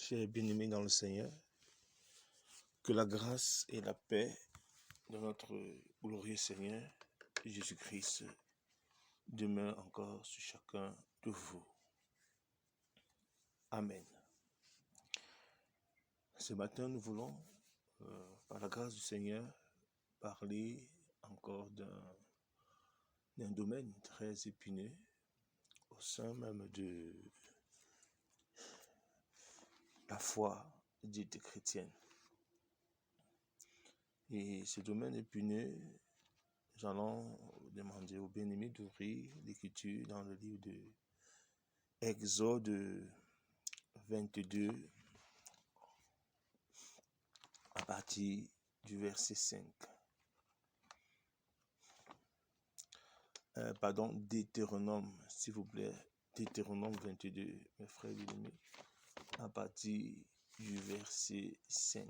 Chers bien-aimés dans le Seigneur, que la grâce et la paix de notre glorieux Seigneur Jésus-Christ demeurent encore sur chacun de vous. Amen. Ce matin, nous voulons, par la grâce du Seigneur, parler encore d'un domaine très épineux au sein même de la foi dite chrétienne. Et ce domaine épineux, nous allons demander aux bien-aimés d'ouvrir l'écriture dans le livre de Exode 22 à partir du verset 5. Deutéronome, s'il vous plaît. Deutéronome 22, mes frères bien-aimés, à partir du verset 5.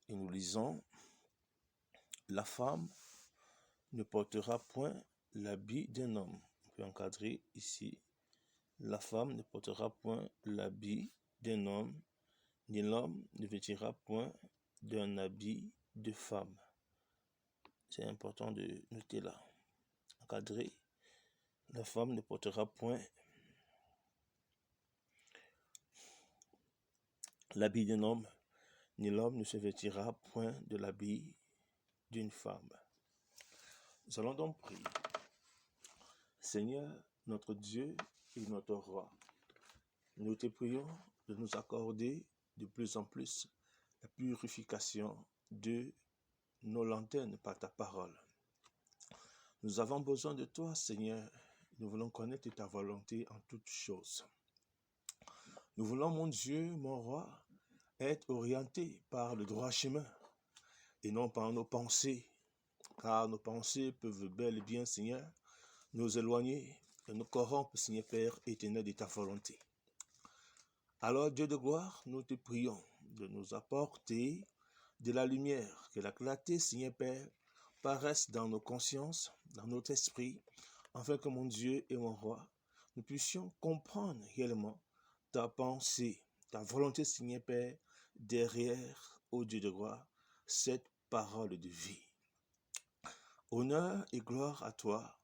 Et nous lisons: la femme ne portera point l'habit d'un homme. On peut encadrer ici: la femme ne portera point l'habit d'un homme, ni l'homme ne vêtira point d'un habit de femme. C'est important de noter là. Encadrer: la femme ne portera point l'habit d'un homme, ni l'homme ne se vêtira point de l'habit d'une femme. Nous allons donc prier. Seigneur, notre Dieu et notre Roi, nous te prions de nous accorder de plus en plus la purification de nos lanternes par ta parole. Nous avons besoin de toi, Seigneur. Nous voulons connaître ta volonté en toutes choses. Nous voulons, mon Dieu, mon Roi, être orientés par le droit chemin et non par nos pensées, car nos pensées peuvent bel et bien, Seigneur, nous éloigner et nous corrompre, Seigneur Père éternel, de ta volonté. Alors, Dieu de gloire, nous te prions de nous apporter de la lumière, que la clarté, Seigneur Père, paraisse dans nos consciences, dans notre esprit, afin que mon Dieu et mon Roi, nous puissions comprendre réellement ta pensée, ta volonté, Seigneur Père, derrière, ô Dieu de gloire, cette parole de vie. Honneur et gloire à toi,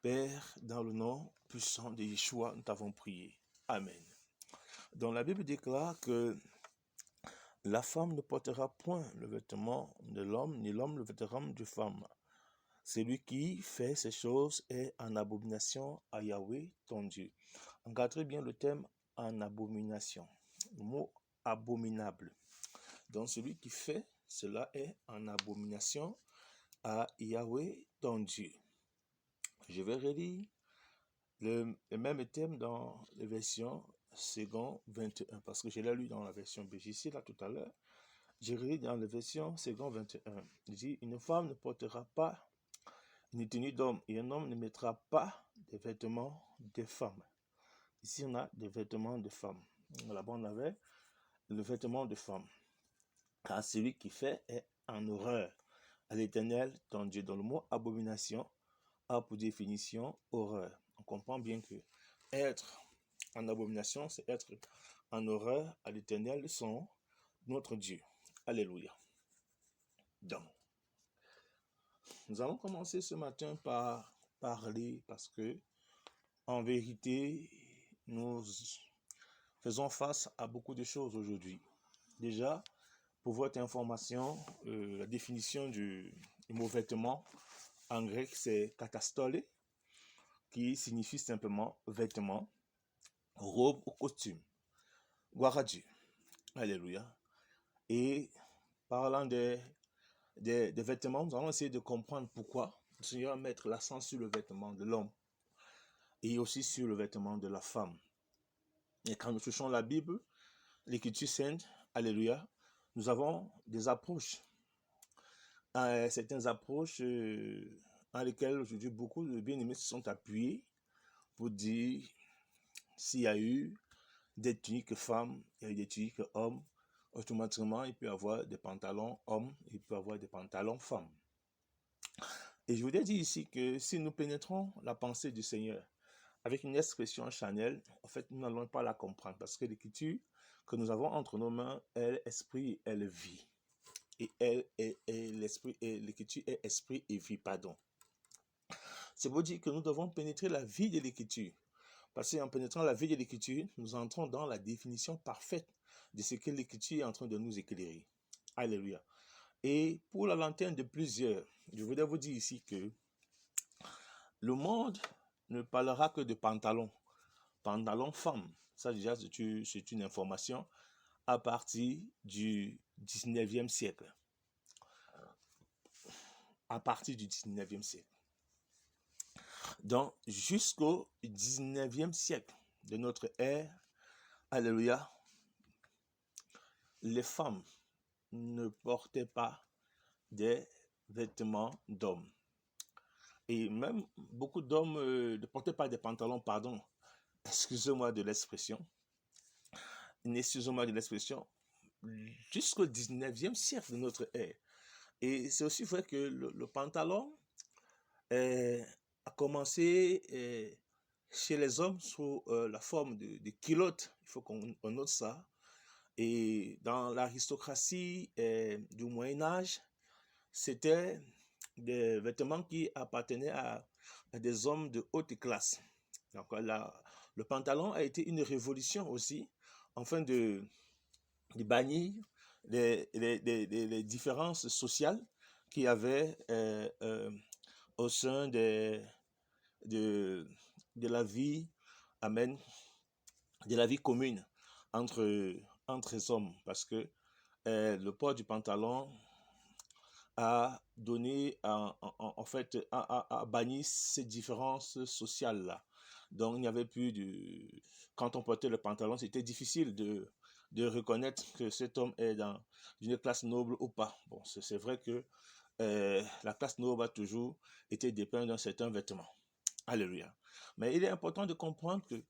Père, dans le nom puissant de Yeshua, nous t'avons prié. Amen. Donc la Bible déclare que la femme ne portera point le vêtement de l'homme, ni l'homme le vêtement de femme. Celui qui fait ces choses est en abomination à Yahweh, ton Dieu. Encadrez bien le terme en abomination. Le mot abominable. Donc celui qui fait cela est en abomination à Yahweh, ton Dieu. Je vais relire le même thème dans les versions second 21, parce que je l'ai lu dans la version BJC là tout à l'heure. J'ai relis dans la version second 21. Il dit: une femme ne portera pas une tenue d'homme, et un homme ne mettra pas des vêtements de femme. Ici, on a des vêtements de femme. Là-bas, on avait le vêtement de femme. Car celui qui fait est en horreur à l'Éternel, ton Dieu. Dans le mot abomination a pour définition horreur. On comprend bien que être en abomination, c'est être en horreur à l'Éternel, son notre Dieu. Alléluia. Donc, nous allons commencer ce matin par parler, parce que en vérité, nous faisons face à beaucoup de choses aujourd'hui. Déjà, pour votre information, la définition du mot vêtement en grec, c'est katastole, qui signifie simplement vêtement, robe ou costume. Gloire à Dieu. Alléluia. Et parlant des vêtements, nous allons essayer de comprendre pourquoi le Seigneur met l'accent sur le vêtement de l'homme et aussi sur le vêtement de la femme. Et quand nous touchons la Bible, l'Écriture sainte, alléluia, nous avons des approches, certaines approches dans lesquelles aujourd'hui beaucoup de bien-aimés se sont appuyés pour dire s'il y a eu des tuniques femmes et des tuniques hommes, automatiquement, il peut y avoir des pantalons hommes, il peut y avoir des pantalons femmes. Et je voudrais dire ici que si nous pénétrons la pensée du Seigneur avec une expression charnelle, en fait, nous n'allons pas la comprendre parce que l'écriture que nous avons entre nos mains, elle est esprit, elle est vie. Et l'esprit, et l'écriture est esprit et vie, pardon. C'est pour dire que nous devons pénétrer la vie de l'écriture. Parce qu'en pénétrant la vie de l'écriture, nous entrons dans la définition parfaite de ce que l'écriture est en train de nous éclairer. Alléluia. Et pour la lanterne de plusieurs, je voudrais vous dire ici que le monde ne parlera que de pantalons. Pantalons femmes. Ça déjà, c'est une information à partir du 19e siècle. À partir du 19e siècle. Donc, jusqu'au 19e siècle de notre ère, alléluia, les femmes ne portaient pas des vêtements d'hommes. Et même beaucoup d'hommes ne portaient pas des pantalons, pardon, excusez-moi de l'expression, jusqu'au 19e siècle de notre ère. Et c'est aussi vrai que le pantalon a commencé chez les hommes sous la forme de culottes. Il faut qu'on note ça. Et dans l'aristocratie du Moyen-Âge, c'était des vêtements qui appartenaient à des hommes de haute classe. Donc le pantalon a été une révolution aussi, afin de bannir les différences sociales qu'il y avait au sein de la vie, amen, de la vie commune entre les hommes, parce que le port du pantalon a donné, en fait, a banni ces différences sociales-là. Donc, il n'y avait plus de... Quand on portait le pantalon, c'était difficile de reconnaître que cet homme est dans une classe noble ou pas. Bon, c'est vrai que la classe noble a toujours été dépeinte d'un certain vêtement. Alléluia. Mais il est important de comprendre que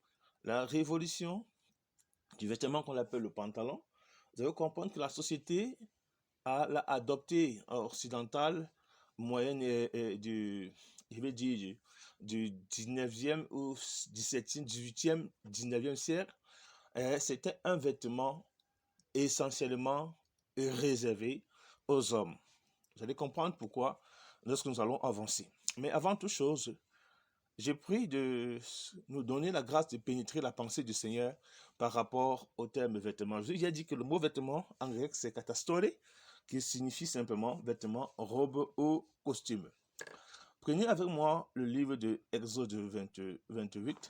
la révolution du vêtement qu'on appelle le pantalon, vous devez comprendre que la société l'a adopté occidental moyenne du 19e ou 17e, 18e, 19e siècle. C'était un vêtement essentiellement réservé aux hommes. Vous allez comprendre pourquoi lorsque nous allons avancer. Mais avant toute chose, j'ai pris de nous donner la grâce de pénétrer la pensée du Seigneur par rapport au terme vêtement. J'ai dit que le mot vêtement en grec c'est katastore, qui signifie simplement vêtement, robe ou costume. Prenez avec moi le livre de Exode 28.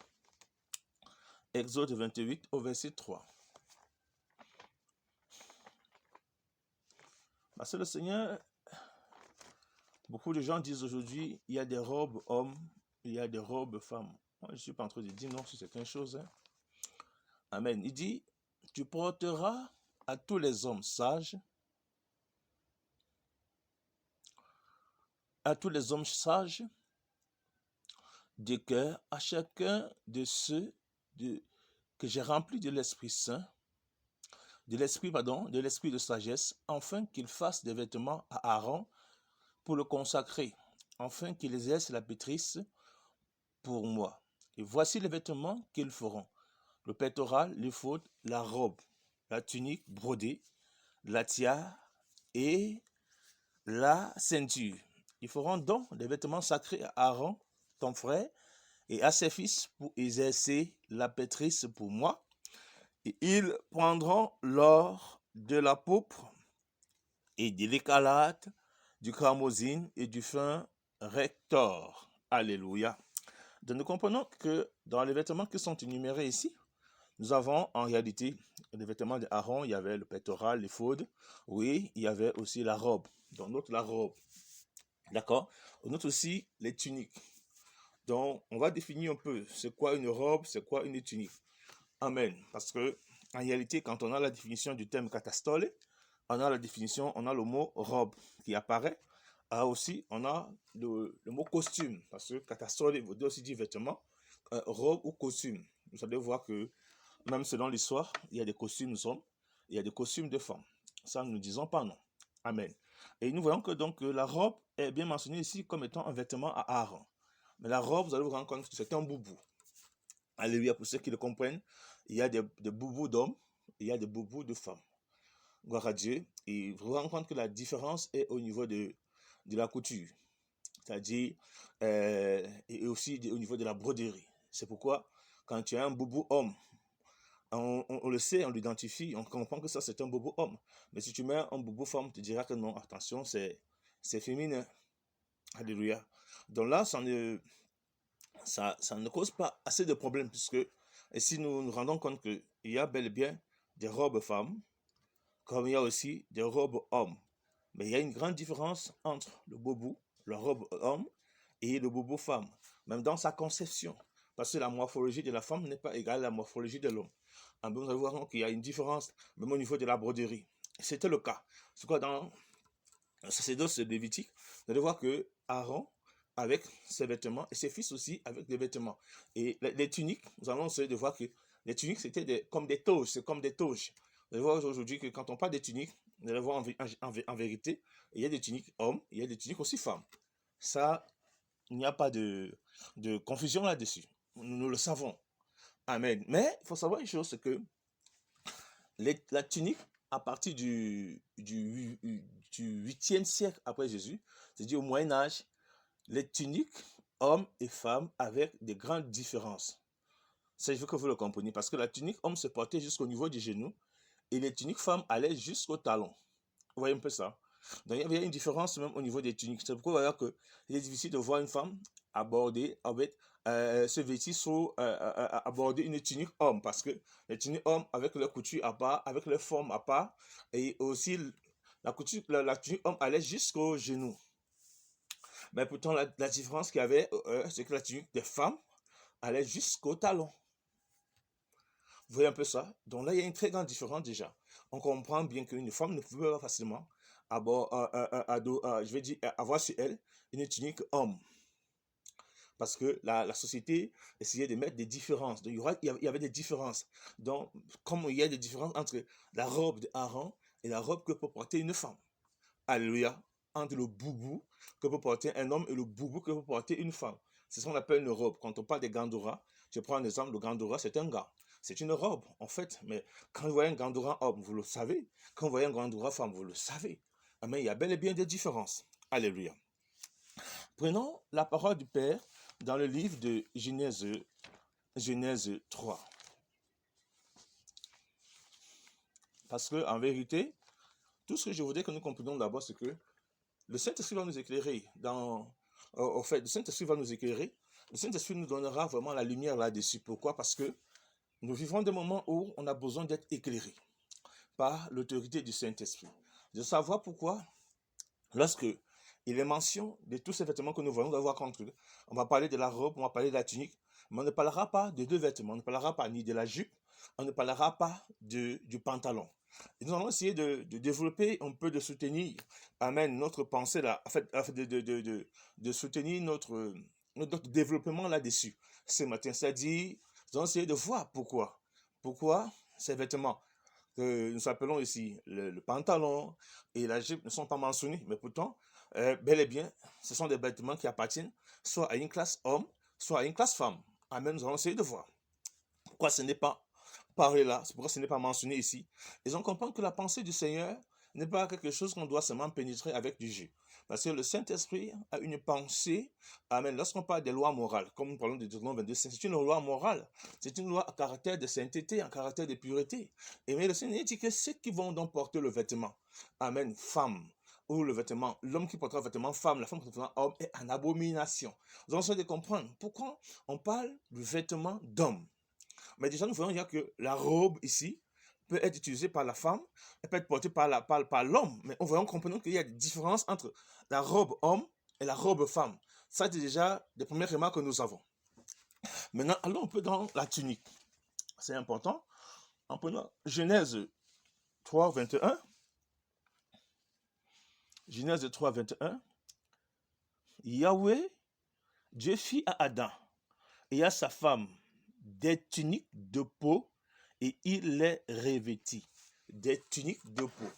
Exode 28 au verset 3. Parce que le Seigneur, beaucoup de gens disent aujourd'hui, il y a des robes hommes, il y a des robes femmes. Moi, je ne suis pas en train de dire non sur certaines choses. Amen. Il dit, tu porteras à tous les hommes sages, de cœur, à chacun de ceux que j'ai remplis de l'Esprit Saint, de l'Esprit de sagesse, afin qu'il fasse des vêtements à Aaron pour le consacrer, afin qu'il exerce la pétrice pour moi. Et voici les vêtements qu'ils feront: le pectoral, l'éphod, la robe, la tunique brodée, la tiare et la ceinture. Ils feront donc des vêtements sacrés à Aaron, ton frère, et à ses fils pour exercer la pétrice pour moi. Et ils prendront l'or de la pourpre et de l'écarlate, du cramoisine et du fin rector. Alléluia. Donc nous comprenons que dans les vêtements qui sont énumérés ici, nous avons en réalité les vêtements d'Aaron, il y avait le pectoral, l'éphod, oui, il y avait aussi la robe. Donc on note la robe, d'accord? On note aussi les tuniques. Donc on va définir un peu c'est quoi une robe, c'est quoi une tunique. Amen. Parce que en réalité, quand on a la définition du terme katastole, on a la définition, on a le mot robe qui apparaît. Aussi, on a le mot costume, parce que katastole veut aussi dire vêtement, robe ou costume. Vous allez voir que même selon l'histoire, il y a des costumes d'hommes, il y a des costumes de femmes. Ça, nous ne disons pas non. Amen. Et nous voyons que donc la robe est bien mentionnée ici comme étant un vêtement à Aaron. Mais la robe, vous allez vous rendre compte que c'est un boubou. Alléluia, pour ceux qui le comprennent, il y a des boubous d'hommes, il y a des boubous de femmes. Gloire à Dieu. Et vous vous rendez compte que la différence est au niveau de la couture. C'est-à-dire, et aussi au niveau de la broderie. C'est pourquoi, quand tu as un boubou homme, on le sait, on l'identifie, on comprend que ça c'est un boubou homme. Mais si tu mets un boubou femme, tu diras que non, attention, c'est féminin. Alléluia. Donc là, ça ne cause pas assez de problèmes, puisque et si nous nous rendons compte qu'il y a bel et bien des robes femmes, comme il y a aussi des robes hommes. Mais il y a une grande différence entre le boubou, la robe homme, et le boubou femme, même dans sa conception. Parce que la morphologie de la femme n'est pas égale à la morphologie de l'homme. Vous allez voir qu'il y a une différence, même au niveau de la broderie. C'était le cas. C'est quoi dans le sacerdoce lévitique, vous allez voir que Aaron, avec ses vêtements, et ses fils aussi avec des vêtements. Et les tuniques, nous allons essayer de voir que les tuniques, c'était comme des toges, c'est comme des toges. Vous allez voir aujourd'hui que quand on parle des tuniques, vous allez voir en vérité, il y a des tuniques hommes, il y a des tuniques aussi femmes. Ça, il n'y a pas de confusion là-dessus. Nous le savons. Amen. Mais il faut savoir une chose, c'est que la tunique, à partir du 8e siècle après Jésus, c'est-à-dire au Moyen-Âge, les tuniques, hommes et femmes, avec des grandes différences. Ça, je veux que vous le compreniez, parce que la tunique homme se portait jusqu'au niveau du genou, et les tuniques femmes allaient jusqu'au talon. Vous voyez un peu ça? Donc, il y avait une différence même au niveau des tuniques. C'est pourquoi vous voyez qu'il est difficile de voir une femme aborder avec se vêtir sur aborder une tunique homme, parce que les tuniques hommes avec leur couture à part, avec leur forme à part, et aussi la tunique homme allait jusqu'au genou. Mais pourtant la différence qu'il y avait, c'est que la tunique des femmes allait jusqu'au talon. Vous voyez un peu ça? Donc là, il y a une très grande différence déjà. On comprend bien qu'une femme ne pouvait pas facilement avoir sur elle une tunique homme. Parce que la société essayait de mettre des différences. Donc, il y avait des différences. Donc, comme il y a des différences entre la robe d'Aaron et la robe que peut porter une femme. Alléluia. Entre le boubou que peut porter un homme et le boubou que peut porter une femme. C'est ce qu'on appelle une robe. Quand on parle des gandoura, je prends un exemple, le gandoura, c'est un gars. C'est une robe, en fait. Mais quand vous voyez un gandoura homme, vous le savez. Quand vous voyez un gandoura femme, vous le savez. Mais il y a bel et bien des différences. Alléluia. Prenons la parole du Père dans le livre de Genèse 3. Parce que, en vérité, tout ce que je voudrais que nous comprenions d'abord, c'est que le Saint-Esprit va nous éclairer le Saint-Esprit va nous éclairer. Le Saint-Esprit nous donnera vraiment la lumière là-dessus. Pourquoi? Parce que nous vivons des moments où on a besoin d'être éclairé par l'autorité du Saint-Esprit. De savoir pourquoi, lorsque il est mention de tous ces vêtements que nous voyons, on va voir on va parler de la robe, on va parler de la tunique, mais on ne parlera pas de deux vêtements, on ne parlera pas ni de la jupe, on ne parlera pas du pantalon. Et nous allons essayer de développer un peu, de soutenir, notre pensée là, en fait, de soutenir notre développement là-dessus ce matin. C'est-à-dire, nous allons essayer de voir pourquoi ces vêtements que nous appelons ici le pantalon et la jupe ne sont pas mentionnés, mais pourtant, bel et bien, ce sont des vêtements qui appartiennent soit à une classe homme, soit à une classe femme. Amen, nous allons essayer de voir pourquoi ce n'est pas parlé là, c'est pourquoi ce n'est pas mentionné ici. Et on comprend que la pensée du Seigneur n'est pas quelque chose qu'on doit seulement pénétrer avec du jus. Parce que le Saint-Esprit a une pensée. Amen. Lorsqu'on parle des lois morales, comme nous parlons de Deutéronome 22, c'est une loi morale. C'est une loi à caractère de sainteté, à caractère de pureté. Et mais le Seigneur dit que ceux qui vont donc porter le vêtement, amen, femme, ou le vêtement, l'homme qui portera le vêtement femme, la femme qui portera homme, est en abomination. Nous allons essayer de comprendre pourquoi on parle du vêtement d'homme. Mais déjà, nous voyons que la robe ici peut être utilisée par la femme, elle peut être portée par l'homme. Mais on voit, comprenons qu'il y a des différences entre la robe homme et la robe femme. Ça, c'est déjà des premières remarques que nous avons. Maintenant, allons un peu dans la tunique. C'est important. En prenant Genèse 3, 21. Genèse 3, 21. Yahweh, Dieu fit à Adam et à sa femme des tuniques de peau et il les revêtit des tuniques de peau.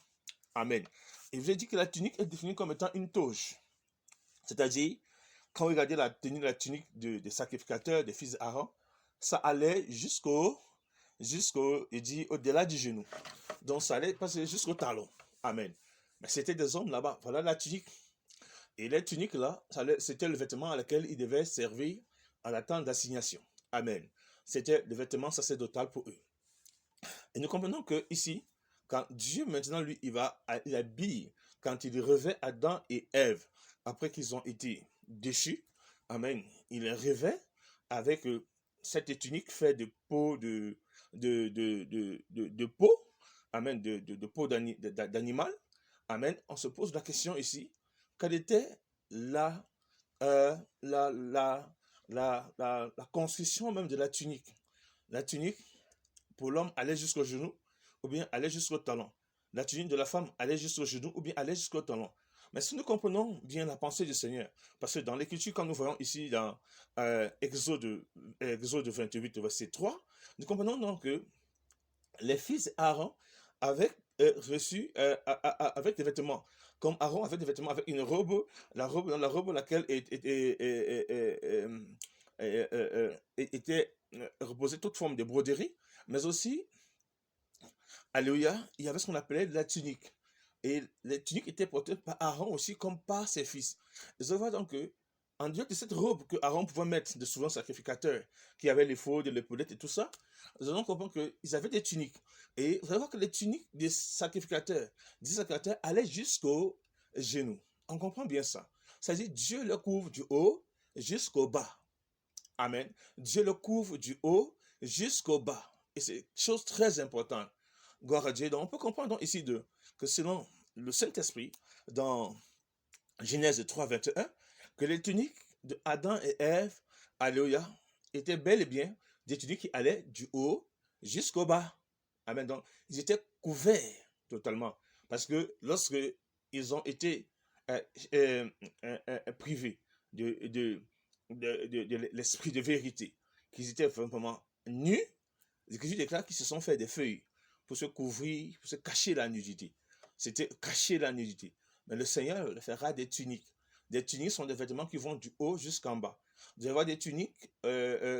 Amen. Et je vous ai dit que la tunique est définie comme étant une toge. C'est-à-dire, quand vous regardez la tenue de la tunique des sacrificateurs, des fils d'Aaron, ça allait il dit, au-delà du genou. Donc, ça allait passer jusqu'au talon. Amen. Mais c'était des hommes là-bas. Voilà la tunique. Et les tuniques là, c'était le vêtement à lequel ils devaient servir à la temps d'assignation. Amen. C'était le vêtement sacerdotal pour eux. Et nous comprenons que ici, quand Dieu maintenant, lui, il habille, quand il revêt Adam et Ève, après qu'ils ont été déchus, amen, il les revêt avec cette tunique faite de peau de peau, amen, de peau d'animal, amen. On se pose la question ici, quelle était la, la, la, la construction même de la tunique? La tunique, pour l'homme, allait jusqu'au genou, ou bien allait jusqu'au talon. La tunique de la femme allait jusqu'au genou, ou bien allait jusqu'au talon. Mais si nous comprenons bien la pensée du Seigneur, parce que dans l'Écriture, quand nous voyons ici dans Exode 28, verset 3, nous comprenons donc que les fils d'Aaron avaient reçu avec des vêtements. Comme Aaron avait des vêtements avec une robe, la robe laquelle était reposée toute forme de broderie, mais aussi, alléluia, il y avait ce qu'on appelait la tunique. Et les tuniques étaient portées par Aaron aussi comme par ses fils. Et je vois donc que, en dehors de cette robe que Aaron pouvait mettre de souvent sacrificateur, qui avait les faux, l'épaulette et tout ça, nous allons comprendre qu'ils avaient des tuniques. Et vous allez voir que les tuniques des sacrificateurs allaient jusqu'au genou. On comprend bien ça. C'est-à-dire Dieu le couvre du haut jusqu'au bas. Amen. Dieu le couvre du haut jusqu'au bas. Et c'est chose très importante. Gloire à Dieu. Donc on peut comprendre donc ici que selon le Saint-Esprit, dans Genèse 3, 21, que les tuniques de Adam et Ève, alléluia, étaient bel et bien des tuniques qui allaient du haut jusqu'au bas. Amen. Donc, ils étaient couverts totalement. Parce que lorsque ils ont été privés de l'esprit de vérité, qu'ils étaient vraiment nus, l'Écriture déclare qu'ils se sont fait des feuilles pour se couvrir, pour se cacher la nudité. C'était cacher la nudité. Mais le Seigneur le fera des tuniques. Des tuniques sont des vêtements qui vont du haut jusqu'en bas. Vous allez voir des tuniques,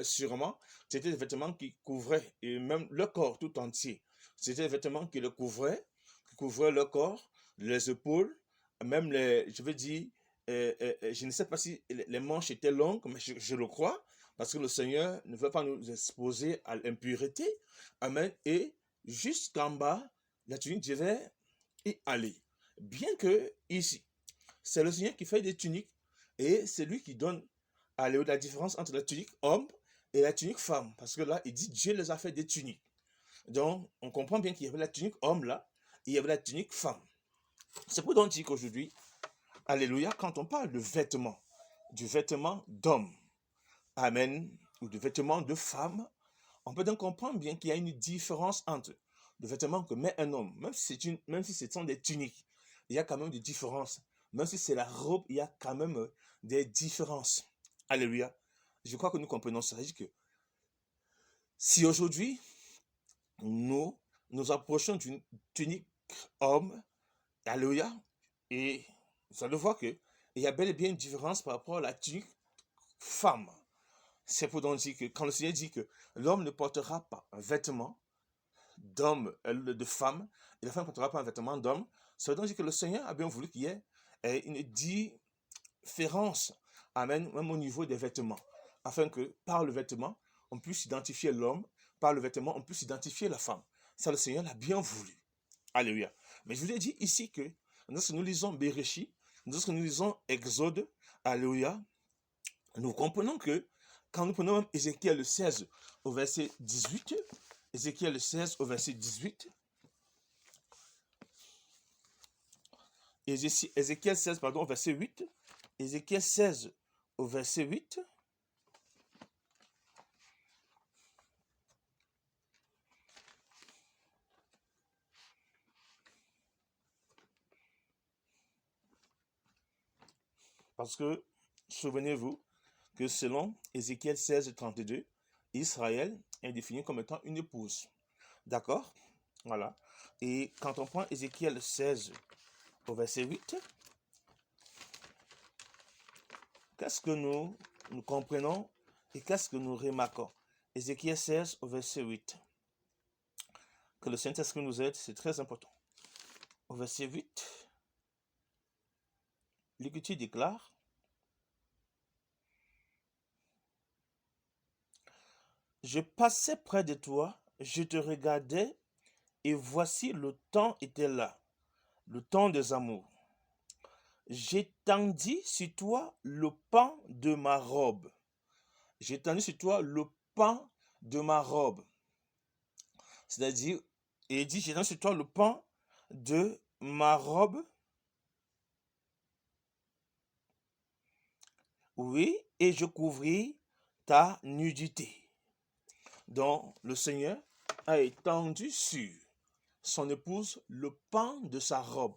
sûrement, c'était des vêtements qui couvraient et même le corps tout entier. C'était des vêtements qui couvraient le corps, les épaules, même je veux dire, je ne sais pas si les manches étaient longues, mais je le crois, parce que le Seigneur ne veut pas nous exposer à l'impureté. Amen. Et jusqu'en bas, la tunique devait y aller. Bien que ici, c'est le Seigneur qui fait des tuniques et c'est lui qui donne la différence entre la tunique homme et la tunique femme. Parce que là, il dit Dieu les a fait des tuniques. Donc, on comprend bien qu'il y avait la tunique homme là et il y avait la tunique femme. C'est pour donc dire qu'aujourd'hui, alléluia, quand on parle de vêtements, du vêtement d'homme, amen, ou du vêtement de femme, on peut donc comprendre bien qu'il y a une différence entre le vêtement que met un homme, même si ce sont des tuniques, il y a quand même des différences. Même si c'est la robe, il y a quand même des différences. Alléluia. Je crois que nous comprenons ça. C'est que si aujourd'hui, nous approchons d'une tunique homme, alléluia, et vous allez voir qu'il y a bel et bien une différence par rapport à la tunique femme. C'est pour donc dire que quand le Seigneur dit que l'homme ne portera pas un vêtement d'homme, de femme, et la femme ne portera pas un vêtement d'homme, ça veut donc dire que le Seigneur a bien voulu qu'il y ait une différence, amen, même au niveau des vêtements, afin que par le vêtement, on puisse identifier l'homme, par le vêtement, on puisse identifier la femme. Ça, le Seigneur l'a bien voulu. Alléluia. Mais je vous ai dit ici que lorsque nous lisons Béréchis, lorsque nous lisons Exode, alléluia, nous comprenons que quand nous prenons même Ézéchiel 16 au verset 18, Ézéchiel 16 au verset 18, Ézéchiel 16, pardon, au verset 8, Ézéchiel 16 au verset 8, parce que, souvenez-vous, que selon Ézéchiel 16, 32, Israël est défini comme étant une épouse. D'accord? Voilà. Et quand on prend Ézéchiel 16 au verset 8, qu'est-ce que nous comprenons et qu'est-ce que nous remarquons? Ézéchiel 16 au verset 8. Que le Saint-Esprit nous aide, c'est très important. Au verset 8, l'Écriture déclare: Je passais près de toi, je te regardais, et voici le temps était là, le temps des amours. J'étendis sur toi le pan de ma robe. J'étendis sur toi le pan de ma robe. C'est-à-dire, il dit, j'étendis sur toi le pan de ma robe. Oui, et je couvris ta nudité. Donc, le Seigneur a étendu sur son épouse le pan de sa robe.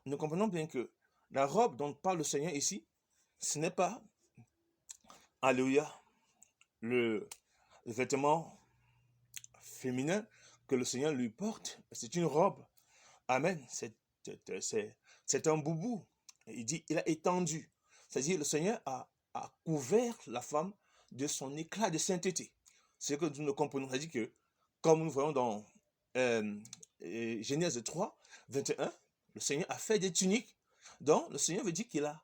Nous comprenons bien que la robe dont parle le Seigneur ici, ce n'est pas, alléluia, le vêtement féminin que le Seigneur lui porte. C'est une robe. Amen. C'est un boubou. Il dit, il a étendu. C'est-à-dire, le Seigneur a couvert la femme de son éclat de sainteté. C'est ce que nous ne comprenons. C'est-à-dire que, comme nous voyons dans Genèse 3, 21, le Seigneur a fait des tuniques. Donc, le Seigneur veut dire qu'il a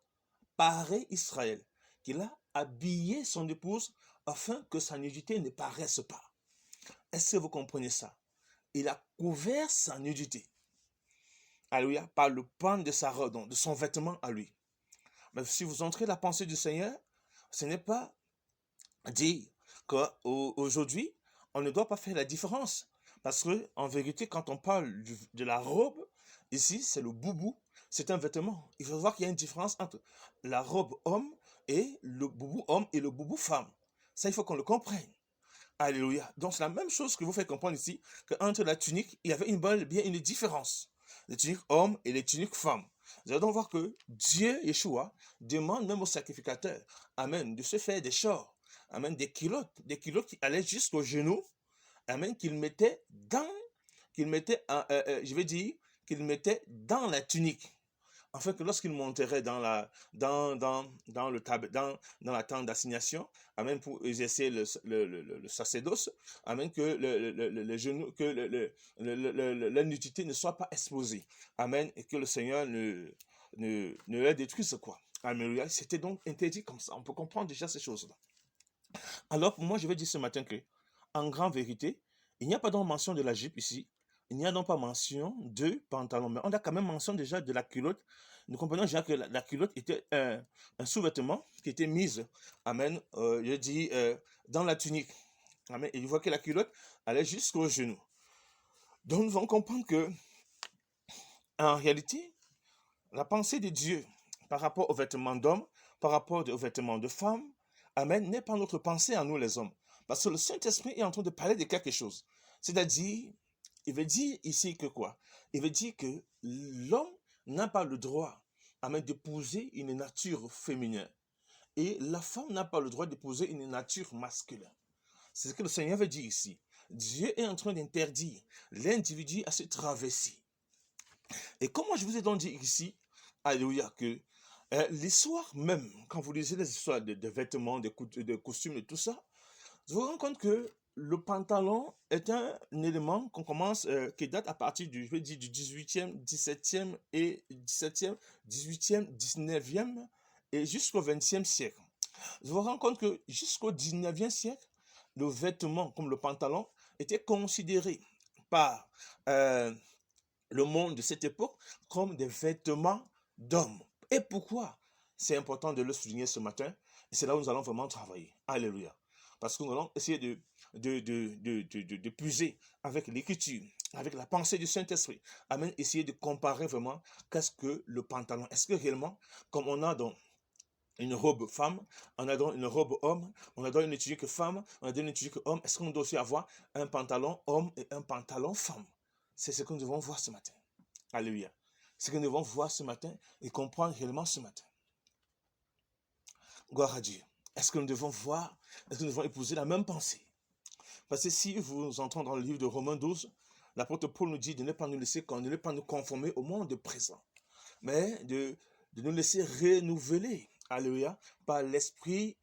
paré Israël, qu'il a habillé son épouse afin que sa nudité ne paraisse pas. Est-ce que vous comprenez ça? Il a couvert sa nudité. Alléluia, par le pan de sa robe, donc de son vêtement à lui. Mais si vous entrez la pensée du Seigneur, ce n'est pas dire qu'aujourd'hui, on ne doit pas faire la différence. Parce que, en vérité, quand on parle de la robe, ici, c'est le boubou, c'est un vêtement. Il faut voir qu'il y a une différence entre la robe homme et le boubou homme et le boubou femme. Ça, il faut qu'on le comprenne. Alléluia. Donc, c'est la même chose que vous faites comprendre ici, qu'entre la tunique, il y avait bien une différence. Les tuniques hommes et les tuniques femmes. Vous allez donc voir que Dieu, Yeshua, demande même au sacrificateur, amen, de se faire des shorts, amen, des culottes qui allaient jusqu'aux genoux, amen, qu'il mettait dans la tunique. Afin que lorsqu'il monterait dans la tente d'assignation, amen, pour exercer le sacerdoce, amen, que la nudité ne soit pas exposée, amen, et que le Seigneur ne la détruise, quoi. Alléluia. C'était donc interdit comme ça. On peut comprendre déjà ces choses-là. Alors, moi, je vais dire ce matin que, en grande vérité, il n'y a pas donc mention de la jupe ici. Il n'y a donc pas mention de pantalon. Mais on a quand même mention déjà de la culotte. Nous comprenons déjà que la culotte était un sous-vêtement qui était mis, amen, je dis, dans la tunique. Amen. Et il voit que la culotte allait jusqu'au genou. Donc, nous allons comprendre que, en réalité, la pensée de Dieu par rapport aux vêtements d'hommes, par rapport aux vêtements de femmes, amen, n'est pas notre pensée à nous les hommes. Parce que le Saint-Esprit est en train de parler de quelque chose. C'est-à-dire, il veut dire ici que quoi? Il veut dire que l'homme n'a pas le droit, amen, d'épouser une nature féminine. Et la femme n'a pas le droit d'épouser une nature masculine. C'est ce que le Seigneur veut dire ici. Dieu est en train d'interdire l'individu à se travestir. Et comment je vous ai donc dit ici, alléluia, que l'histoire même, quand vous lisez les histoires de vêtements, de costumes et tout ça, vous vous rendez compte que le pantalon est un élément qui date à partir du 18e, 17e et 17e, 18e, 19e et jusqu'au 20e siècle. Vous vous rendez compte que jusqu'au 19e siècle, le vêtement comme le pantalon était considéré par le monde de cette époque comme des vêtements d'hommes. Et pourquoi? C'est important de le souligner ce matin. Et c'est là où nous allons vraiment travailler. Alléluia. Parce que nous allons essayer de puiser avec l'écriture, avec la pensée du Saint-Esprit. Amen. Essayer de comparer vraiment qu'est-ce que le pantalon. Est-ce que réellement, comme on a dans une robe femme, on a dans une robe homme, on a dans une tunique femme, on a dans une tunique homme, est-ce qu'on doit aussi avoir un pantalon homme et un pantalon femme? C'est ce que nous devons voir ce matin. Alléluia. C'est ce que nous devons voir ce matin et comprendre réellement ce matin. Gloire à Dieu. Est-ce que nous devons voir, est-ce que nous devons épouser la même pensée? Parce que si vous entrez dans le livre de Romains 12, l'apôtre Paul nous dit de ne pas nous laisser, de ne pas nous conformer au monde présent, mais de nous laisser renouveler, alléluia, par l'esprit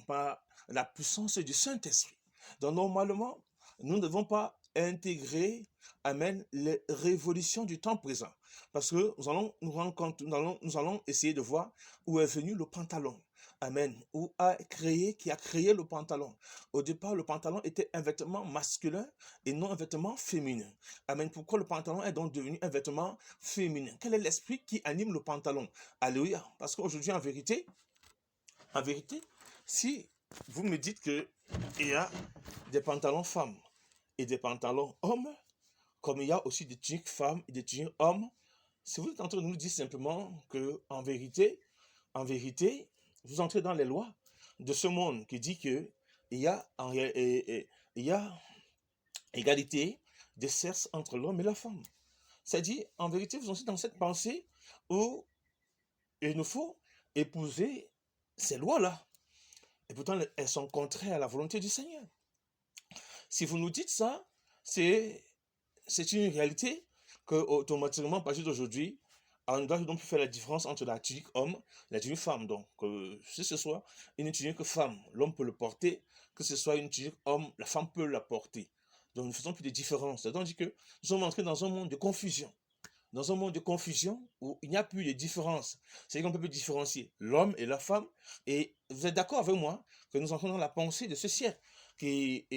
par la puissance du Saint-Esprit. Donc normalement, nous ne devons pas intégrer, amen, les révolutions du temps présent. Parce que nous allons nous rendre compte, nous allons essayer de voir où est venu le pantalon. Amen. Qui a créé le pantalon. Au départ, le pantalon était un vêtement masculin et non un vêtement féminin. Amen. Pourquoi le pantalon est donc devenu un vêtement féminin? Quel est l'esprit qui anime le pantalon? Alléluia. Parce qu'aujourd'hui, en vérité, si vous me dites qu'il y a des pantalons femmes et des pantalons hommes, comme il y a aussi des tuniques femmes et des tuniques hommes, si vous êtes en train de nous dire simplement que en vérité, vous entrez dans les lois de ce monde qui dit que il y a égalité des sexes entre l'homme et la femme. C'est-à-dire, en vérité, vous entrez dans cette pensée où il nous faut épouser ces lois-là. Et pourtant, elles sont contraires à la volonté du Seigneur. Si vous nous dites ça, c'est une réalité que automatiquement, à partir d'aujourd'hui, on ne doit donc plus faire la différence entre la tunique homme et la tunique femme. Donc, si ce soit une tunique femme, l'homme peut le porter, que ce soit une tunique homme, la femme peut la porter. Donc, nous ne faisons plus de différence. C'est-à-dire que nous sommes entrés dans un monde de confusion. Dans un monde de confusion où il n'y a plus de différence. C'est-à-dire qu'on peut plus différencier l'homme et la femme. Et vous êtes d'accord avec moi que nous entrons dans la pensée de ce siècle et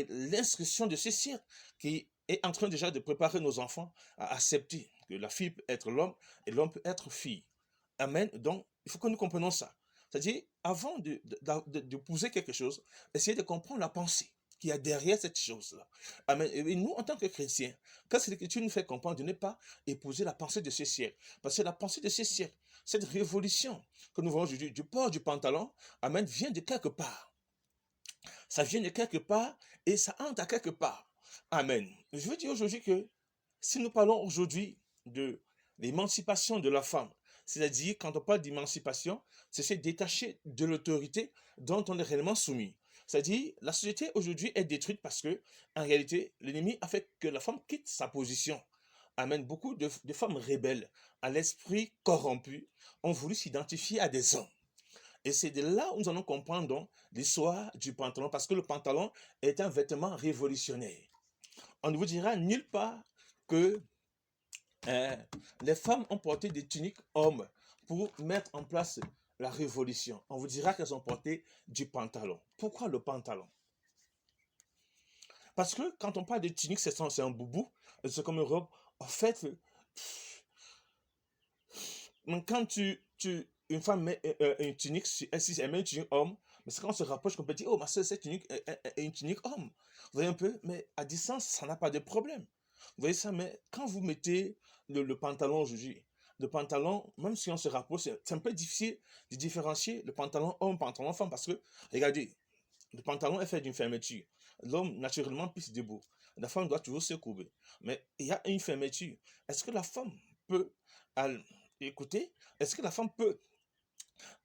l'instruction de ce siècle qui est en train déjà de préparer nos enfants à accepter que la fille peut être l'homme et l'homme peut être fille. Amen. Donc, il faut que nous comprenions ça. C'est-à-dire, avant de poser quelque chose, essayez de comprendre la pensée qu'il y a derrière cette chose-là. Amen. Et nous, en tant que chrétiens, qu'est-ce que l'Écriture nous fait comprendre? De ne pas épouser la pensée de ce siècle. Parce que la pensée de ce siècle, cette révolution que nous voyons aujourd'hui, du port du pantalon, amen, vient de quelque part. Ça vient de quelque part et ça entre à quelque part. Amen. Je veux dire aujourd'hui que si nous parlons aujourd'hui de l'émancipation de la femme, c'est-à-dire quand on parle d'émancipation, c'est se détacher de l'autorité dont on est réellement soumis. C'est-à-dire la société aujourd'hui est détruite parce que en réalité l'ennemi a fait que la femme quitte sa position. Amen. Beaucoup de femmes rebelles à l'esprit corrompu ont voulu s'identifier à des hommes. Et c'est de là où nous allons comprendre donc l'histoire du pantalon, parce que le pantalon est un vêtement révolutionnaire. On ne vous dira nulle part que les femmes ont porté des tuniques hommes pour mettre en place la révolution. On vous dira qu'elles ont porté du pantalon. Pourquoi le pantalon? Parce que quand on parle de tunique, c'est un boubou, c'est comme une robe. En fait, quand une femme met une tunique, si elle met une tunique homme, mais c'est quand on se rapproche qu'on peut dire, oh ma soeur, cette tunique est une tunique homme. Vous voyez un peu, mais à distance, ça n'a pas de problème. Vous voyez ça, mais quand vous mettez le pantalon aujourd'hui, le pantalon, même si on se rapproche, c'est un peu difficile de différencier le pantalon homme, pantalon femme, parce que, regardez, le pantalon est fait d'une fermeture. L'homme, naturellement, pisse debout. La femme doit toujours se courber. Mais il y a une fermeture. Est-ce que la femme peut, écoutez, est-ce que la femme peut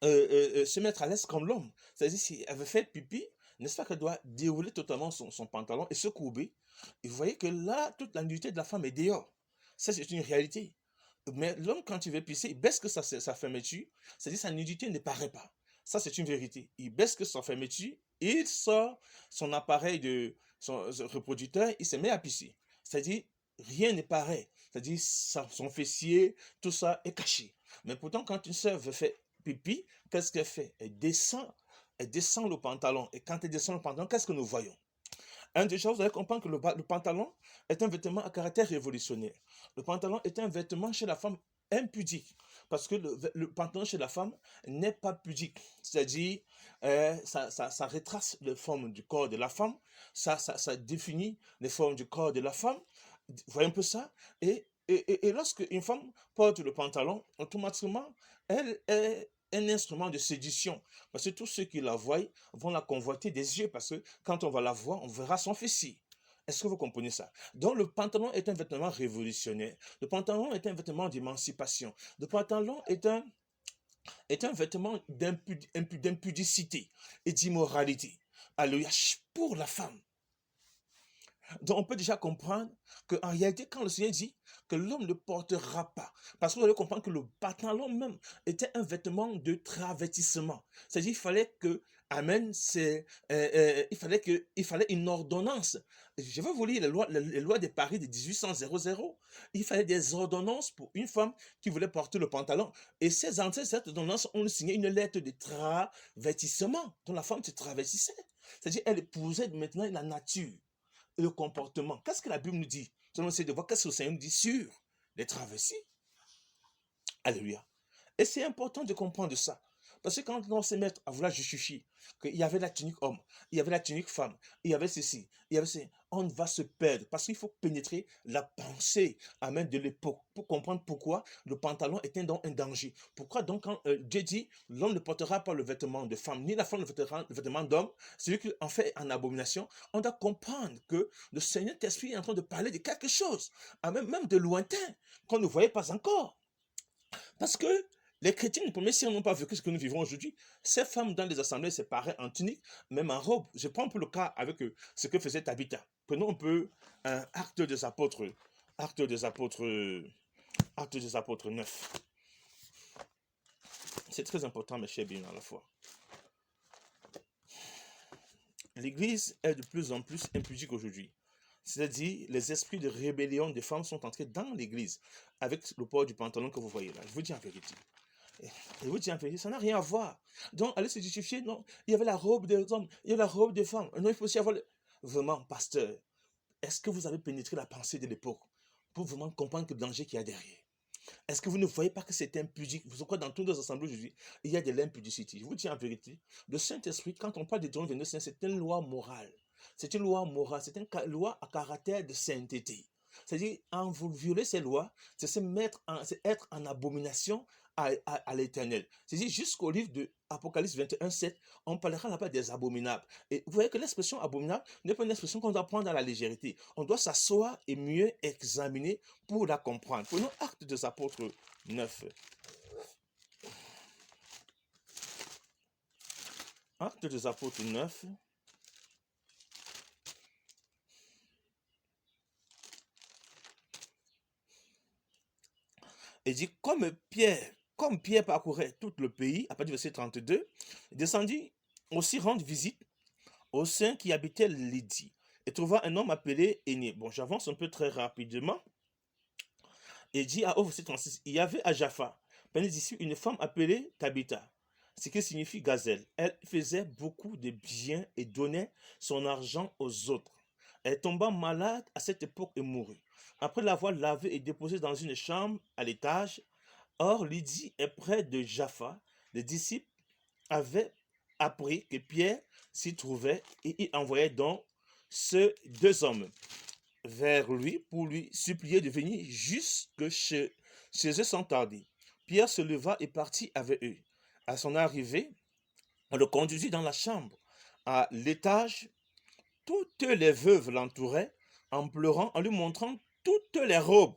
se mettre à l'aise comme l'homme? C'est-à-dire, si elle veut faire pipi, n'est-ce pas qu'elle doit dérouler totalement son pantalon et se courber? Et vous voyez que là, toute la nudité de la femme est dehors. Ça, c'est une réalité. Mais l'homme, quand il veut pisser, il baisse que sa fermeture, c'est-à-dire sa nudité ne paraît pas. Ça, c'est une vérité. Il baisse que sa fermeture, il sort son appareil de son reproducteur, il se met à pisser. C'est-à-dire, rien n'est pareil. C'est-à-dire, son fessier, tout ça est caché. Mais pourtant, quand une sœur veut faire pipi, qu'est-ce qu'elle fait? Elle descend le pantalon. Et quand elle descend le pantalon, qu'est-ce que nous voyons? Un des choses, vous allez comprendre que le pantalon est un vêtement à caractère révolutionnaire. Le pantalon est un vêtement chez la femme impudique. Parce que le pantalon chez la femme n'est pas pudique. C'est-à-dire, ça retrace les formes du corps de la femme. Ça définit les formes du corps de la femme. Vous voyez un peu ça? Et lorsque une femme porte le pantalon, automatiquement, elle est un instrument de séduction. Parce que tous ceux qui la voient vont la convoiter des yeux. Parce que quand on va la voir, on verra son fessier. Est-ce que vous comprenez ça? Donc le pantalon est un vêtement révolutionnaire. Le pantalon est un vêtement d'émancipation. Le pantalon est un est un vêtement d'impudicité et d'immoralité. Alléluia, pour la femme. Donc on peut déjà comprendre qu'en réalité, quand le Seigneur dit que l'homme ne portera pas, parce que vous allez comprendre que le pantalon même était un vêtement de travestissement. C'est-à-dire qu'il fallait que, amen, il fallait une ordonnance. Je vais vous lire les lois de Paris de 1800. Il fallait des ordonnances pour une femme qui voulait porter le pantalon. Et ces ordonnances ont signé une lettre de travestissement dont la femme se travestissait. C'est-à-dire qu'elle épousait maintenant la nature et le comportement. Qu'est-ce que la Bible nous dit? Nous allons essayer de voir qu'est-ce que le Seigneur nous dit sur les travestis. Alléluia. Et c'est important de comprendre ça. Parce que quand on se met à vouloir justifier qu'il y avait la tunique homme, il y avait la tunique femme, il y avait ceci, il y avait ceci, on va se perdre. Parce qu'il faut pénétrer la pensée, amen, de l'époque pour comprendre pourquoi le pantalon était donc un danger. Pourquoi donc quand Dieu dit l'homme ne portera pas le vêtement de femme, ni la femme ne portera le vêtement d'homme, celui qui en fait en abomination, on doit comprendre que le Seigneur-Esprit est en train de parler de quelque chose, amen, même de lointain, qu'on ne voyait pas encore. Parce que les chrétiens du premier siècle n'ont pas vécu ce que nous vivons aujourd'hui. Ces femmes dans les assemblées se paraient en tunique, même en robe. Je prends un peu le cas avec ce que faisait Tabitha. Prenons un peu un Acte des Apôtres, Acte des Apôtres, Acte des Apôtres 9. C'est très important, mes chers bien à la fois. L'Église est de plus en plus impudique aujourd'hui. C'est-à-dire, les esprits de rébellion des femmes sont entrés dans l'Église avec le port du pantalon que vous voyez là. Je vous dis en vérité. Je vous dis en vérité, ça n'a rien à voir. Donc, allez se justifier, non. Il y avait la robe des hommes, il y avait la robe des femmes. Non, il faut aussi avoir Vraiment, pasteur, est-ce que vous avez pénétré la pensée de l'époque pour vraiment comprendre le danger qu'il y a derrière? Est-ce que vous ne voyez pas que c'est impudique? Vous savez, dans toutes les assemblées aujourd'hui, il y a de l'impudicité. Je vous dis en vérité, le Saint-Esprit, quand on parle de Deutéronome 29, c'est une loi morale. C'est une loi morale, c'est une loi à caractère de sainteté. C'est-à-dire, en vous violer ces lois, c'est être en abomination à l'Éternel. C'est-à-dire, jusqu'au livre de Apocalypse 21, 7, on parlera là-bas des abominables. Et vous voyez que l'expression abominable n'est pas une expression qu'on doit prendre à la légèreté. On doit s'asseoir et mieux examiner pour la comprendre. Prenons Actes des Apôtres 9. Actes des Apôtres 9. Et dit, comme Pierre parcourait tout le pays, à partir du verset 32, il descendit aussi rendre visite aux saints qui habitaient Lydie et trouva un homme appelé Énée. Bon, j'avance un peu très rapidement. Et dit au verset 36, il y avait à Jaffa, parmi les disciples, une femme appelée Tabitha, ce qui signifie gazelle. Elle faisait beaucoup de bien et donnait son argent aux autres. Elle tomba malade à cette époque et mourut. Après l'avoir lavée et déposée dans une chambre à l'étage, or Lydie est près de Jaffa, les disciples avaient appris que Pierre s'y trouvait et il envoyait donc ces deux hommes vers lui pour lui supplier de venir jusque chez eux sans tarder. Pierre se leva et partit avec eux. À son arrivée, on le conduisit dans la chambre. À l'étage, toutes les veuves l'entouraient en pleurant, en lui montrant toutes les robes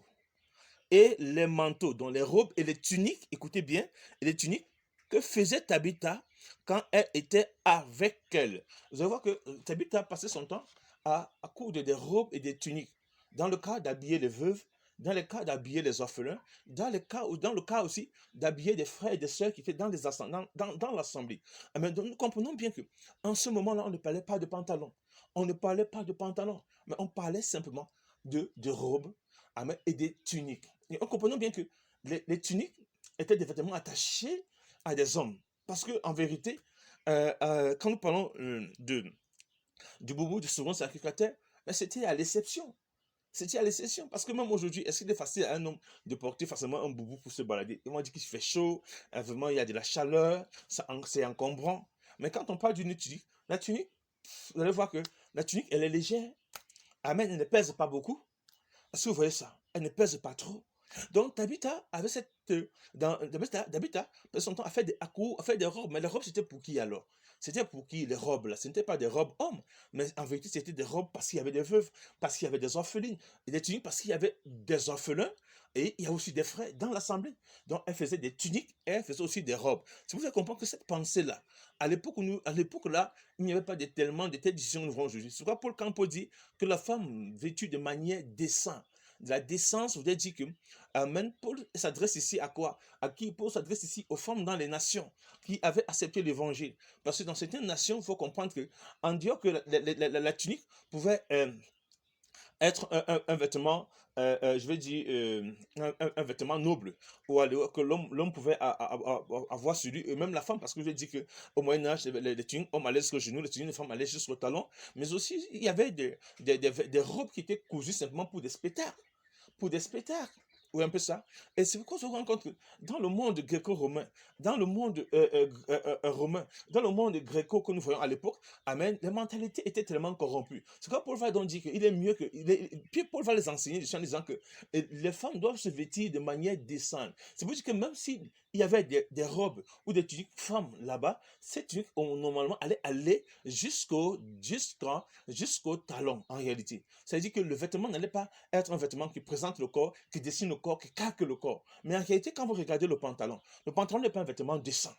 et les manteaux, dont les robes et les tuniques, écoutez bien, et les tuniques que faisait Tabitha quand elle était avec elle. Vous allez voir que Tabitha passait son temps à coudre des robes et des tuniques. Dans le cas d'habiller les veuves, dans le cas d'habiller les orphelins, dans le cas aussi d'habiller des frères et des sœurs qui étaient dans l'assemblée. Donc nous comprenons bien que en ce moment-là, on ne parlait pas de pantalon. On ne parlait pas de pantalon, mais on parlait simplement de robes et des tuniques. Et on comprenons bien que les tuniques étaient des vêtements attachés à des hommes. Parce qu'en vérité, quand nous parlons du boubou, du second sacrificateur, c'était à l'exception. C'était à l'exception. Parce que même aujourd'hui, est-ce qu'il est facile à un homme de porter forcément un boubou pour se balader? On dit qu'il fait chaud, vraiment il y a de la chaleur, c'est encombrant. Mais quand on parle d'une tunique, la tunique, vous allez voir que la tunique, elle est légère. Amen, elle ne pèse pas beaucoup. Est-ce que vous voyez ça? Elle ne pèse pas trop. Donc Tabitha avait Tabitha passait son temps à faire des robes. Mais les robes, c'était pour qui alors? C'était pour qui les robes là? Ce n'étaient pas des robes hommes, mais en vérité, c'était des robes parce qu'il y avait des veuves, parce qu'il y avait des orphelines, et des tuniques parce qu'il y avait des orphelins, et il y a aussi des frères dans l'assemblée. Donc, elle faisait des tuniques et elle faisait aussi des robes. Si vous avez compris que cette pensée-là, à l'époque là, il n'y avait pas tellement de telles décisions que nous voyons aujourd'hui. C'est pourquoi Paul Campo dit que la femme vêtue de manière décente, la décence voudrait dire que, amen, Paul s'adresse ici à quoi? À qui? Paul s'adresse ici aux femmes dans les nations qui avaient accepté l'évangile. Parce que dans certaines nations, il faut comprendre que, en dehors que la tunique pouvait être un vêtement, je vais dire, un vêtement noble, ou alors que l'homme pouvait avoir sur lui, et même la femme, parce que je dis que au Moyen-Âge, les tuniques, hommes allaient jusqu'au genou, les tuniques, les femmes allaient jusqu'au talon, mais aussi, il y avait des robes qui étaient cousues simplement pour des spectacles. Pour des spectacles. Oui, un peu ça. Et c'est pourquoi on se rend compte que dans le monde gréco-romain, dans le monde romain, dans le monde gréco que nous voyons à l'époque, amen, les mentalités étaient tellement corrompues. C'est pourquoi Paul va donc dire qu'il est mieux que. Puis Paul va les enseigner en disant que les femmes doivent se vêtir de manière décente. C'est pour dire que même s'il y avait des robes ou des tuniques femmes là-bas, ces tuniques normalement allaient aller jusqu'au talon en réalité. Ça veut dire que le vêtement n'allait pas être un vêtement qui présente le corps, qui dessine le corps, qui calque le corps. Mais en réalité, quand vous regardez le pantalon n'est pas un vêtement décent.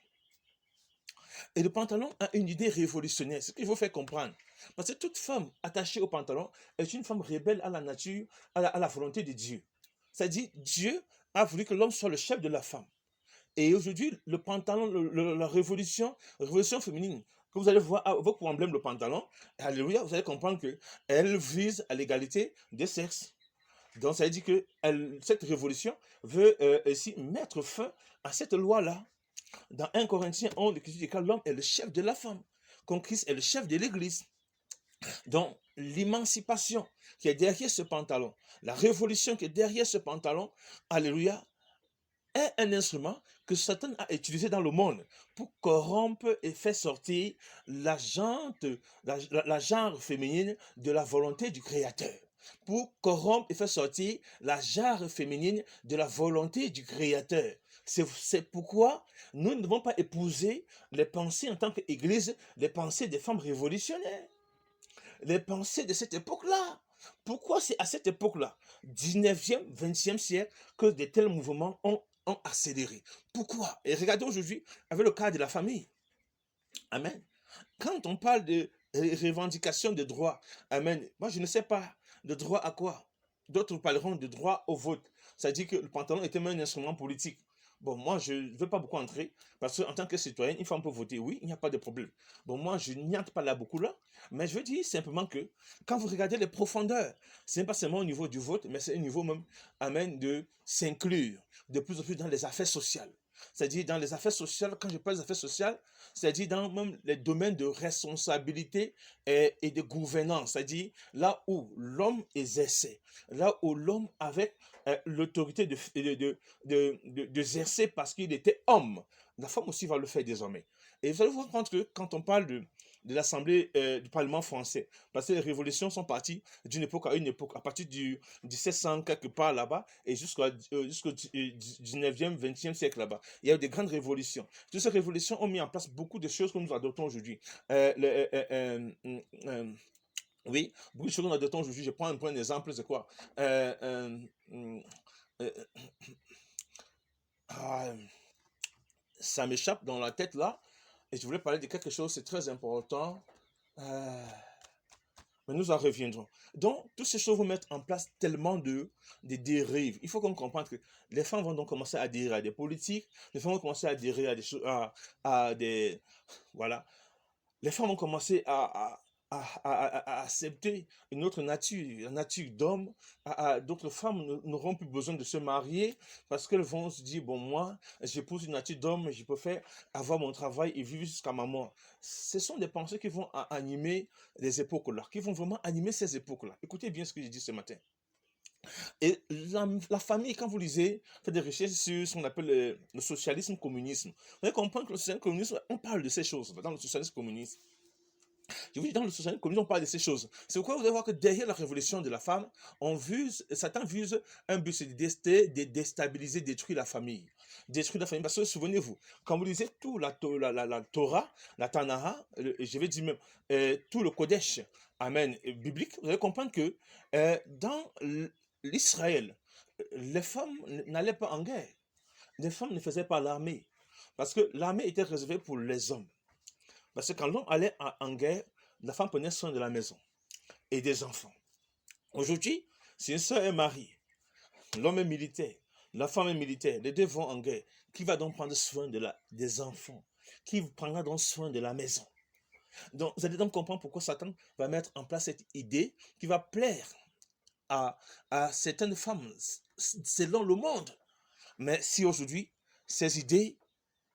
Et le pantalon a une idée révolutionnaire, c'est ce qu'il faut faire comprendre. Parce que toute femme attachée au pantalon est une femme rebelle à la nature, à la volonté de Dieu. C'est-à-dire, Dieu a voulu que l'homme soit le chef de la femme. Et aujourd'hui, le pantalon, la révolution féminine, que vous allez voir avec pour emblème le pantalon, alléluia, vous allez comprendre qu'elle vise à l'égalité des sexes. Donc, ça veut dire que cette révolution veut aussi mettre fin à cette loi-là. Dans 1 Corinthiens 11, l'Écriture dit que l'homme est le chef de la femme, comme Christ est le chef de l'Église. Donc, l'émancipation qui est derrière ce pantalon, la révolution qui est derrière ce pantalon, alléluia, est un instrument que Satan a utilisé dans le monde pour corrompre et faire sortir la genre féminine de la volonté du Créateur. Pour corrompre et faire sortir la genre féminine de la volonté du Créateur. C'est pourquoi nous ne devons pas épouser les pensées en tant qu'Église, les pensées des femmes révolutionnaires, les pensées de cette époque-là. Pourquoi c'est à cette époque-là, 19e, 20e siècle, que de tels mouvements ont accéléré? Pourquoi? Et regardez aujourd'hui avec le cas de la famille. Amen. Quand on parle de revendication de droits, amen, moi je ne sais pas, de droit à quoi? D'autres parleront de droit au vote. C'est-à-dire que le pantalon était même un instrument politique. Bon, moi, je ne veux pas beaucoup entrer, parce qu'en tant que citoyen, une femme peut voter, oui, il n'y a pas de problème. Bon, moi, je n'y entre pas là beaucoup là, mais je veux dire simplement que, quand vous regardez les profondeurs, ce n'est pas seulement au niveau du vote, mais c'est au niveau même, amen, de s'inclure de plus en plus dans les affaires sociales. C'est-à-dire dans les affaires sociales, quand je parle des affaires sociales, c'est-à-dire dans même les domaines de responsabilité et de gouvernance, c'est-à-dire là où l'homme exerçait, là où l'homme avait l'autorité d'exercer parce qu'il était homme. La femme aussi va le faire désormais. Et vous allez vous rendre compte que quand on parle de l'Assemblée du Parlement français, parce que les révolutions sont parties d'une époque à une époque, à partir du 1700 quelque part là-bas, et jusqu'au 19e, 20e siècle là-bas. Il y a eu des grandes révolutions. Toutes ces révolutions ont mis en place beaucoup de choses que nous adoptons aujourd'hui. Oui, beaucoup de choses que nous adoptons aujourd'hui. Je prends un exemple, c'est quoi? Ça m'échappe dans la tête là, et je voulais parler de quelque chose, c'est très important. Mais nous en reviendrons. Donc, toutes ces choses vont mettre en place tellement de dérives. Il faut qu'on comprenne que les femmes vont donc commencer à adhérer à des politiques, les femmes vont commencer à adhérer à des choses, à des... Voilà. Les femmes vont commencer à accepter une autre nature, la nature d'homme. D'autres femmes n'auront plus besoin de se marier parce qu'elles vont se dire, bon, moi, j'épouse une nature d'homme, je peux faire avoir mon travail et vivre jusqu'à ma mort. Ce sont des pensées qui vont animer les époques-là, qui vont vraiment animer ces époques-là. Écoutez bien ce que je dis ce matin. Et la famille, quand vous lisez, faites des recherches sur ce qu'on appelle le socialisme communisme, vous allez comprendre que le socialisme communisme, on parle de ces choses dans le socialisme communisme. Je vous dis, dans le socialisme communiste, on parle de ces choses. C'est pourquoi vous allez voir que derrière la révolution de la femme, Satan vise un but, c'est de déstabiliser, détruire la famille. Détruire la famille. Parce que souvenez-vous, quand vous lisez tout la Torah, la Tanakh, je vais dire même tout le Kodesh, Amen, biblique, vous allez comprendre que dans l'Israël, les femmes n'allaient pas en guerre. Les femmes ne faisaient pas l'armée. Parce que l'armée était réservée pour les hommes. Parce que quand l'homme allait en guerre, la femme prenait soin de la maison et des enfants. Aujourd'hui, si une soeur est mariée, l'homme est militaire, la femme est militaire, les deux vont en guerre, qui va donc prendre soin des enfants? Qui prendra donc soin de la maison? Donc, vous allez donc comprendre pourquoi Satan va mettre en place cette idée qui va plaire à, à certaines femmes selon le monde. Mais si aujourd'hui, ces idées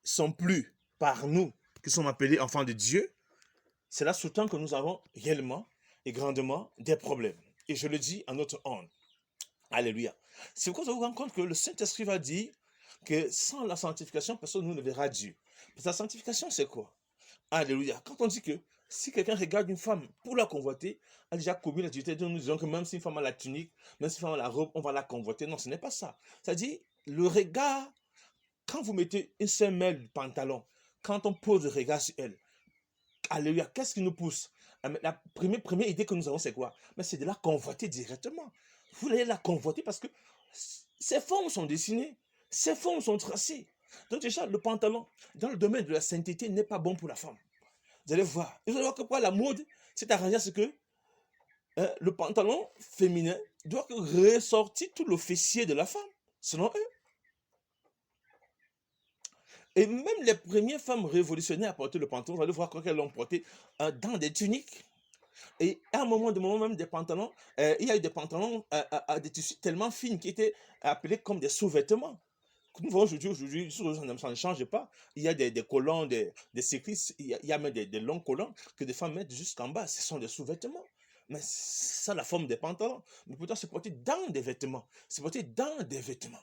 sont plus par nous qui sommes appelés enfants de Dieu, c'est là sous-tend que nous avons réellement et grandement des problèmes. Et je le dis en notre honte. Alléluia. C'est pourquoi vous vous rendez compte que le Saint-Esprit va dire que sans la sanctification, personne ne verra Dieu. Parce que la sanctification, c'est quoi? Alléluia. Quand on dit que si quelqu'un regarde une femme pour la convoiter, elle a déjà commis la dureté, nous disons que même si une femme a la tunique, même si une femme a la robe, on va la convoiter. Non, ce n'est pas ça. C'est-à-dire, le regard, quand vous mettez une semelle du pantalon, quand on pose le regard sur elle, alléluia, qu'est-ce qui nous pousse? La première idée que nous avons, c'est quoi? Mais c'est de la convoiter directement. Vous allez la convoiter parce que ces formes sont dessinées, ces formes sont tracées. Donc déjà, le pantalon, dans le domaine de la sainteté, n'est pas bon pour la femme. Vous allez voir. Et vous allez voir que pour la mode, c'est arrangé à ce que le pantalon féminin doit ressortir tout le fessier de la femme, selon eux. Et même les premières femmes révolutionnaires à porter le pantalon, vous allez voir qu'elles l'ont porté dans des tuniques. Et à un moment même des pantalons, il y a eu des pantalons à des tissus tellement fins qui étaient appelés comme des sous-vêtements. Nous voyons aujourd'hui, ça ne change pas. Il y a des collants, des cyclistes, il y a même des longs collants que des femmes mettent jusqu'en bas. Ce sont des sous-vêtements. Mais c'est ça la forme des pantalons. Mais pourtant, c'est porté dans des vêtements. C'est porté dans des vêtements.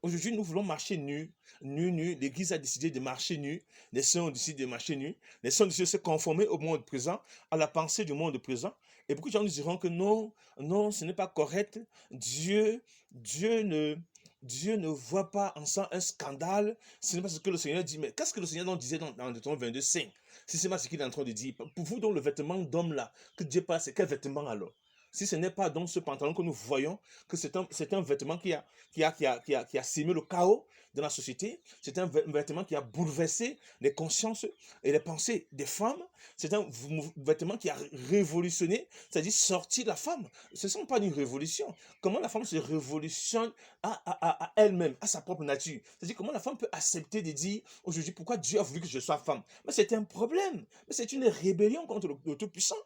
Aujourd'hui, nous voulons marcher nus, nus. L'Église a décidé de marcher nus. Les sœurs ont décidé de marcher nus. Les sœurs ont décidé de se conformer au monde présent, à la pensée du monde présent. Et beaucoup de gens nous diront que non, non, ce n'est pas correct. Dieu ne voit pas en ça un scandale. Ce n'est pas ce que le Seigneur dit. Mais qu'est-ce que le Seigneur disait dans Deutéronome 22:5? Si c'est pas ce qu'il est en train de dire. Pour vous, donc, le vêtement d'homme là, que Dieu parle, c'est quel vêtement alors? Si ce n'est pas donc ce pantalon que nous voyons, que c'est un vêtement qui a sémé le chaos dans la société, c'est un vêtement qui a bouleversé les consciences et les pensées des femmes, c'est un vêtement qui a révolutionné, c'est-à-dire sorti la femme. Ce ne sont pas une révolution. Comment la femme se révolutionne à elle-même, à sa propre nature. C'est-à-dire comment la femme peut accepter de dire aujourd'hui pourquoi Dieu a voulu que je sois femme. Mais c'est un problème, mais c'est une rébellion contre le Tout-Puissant.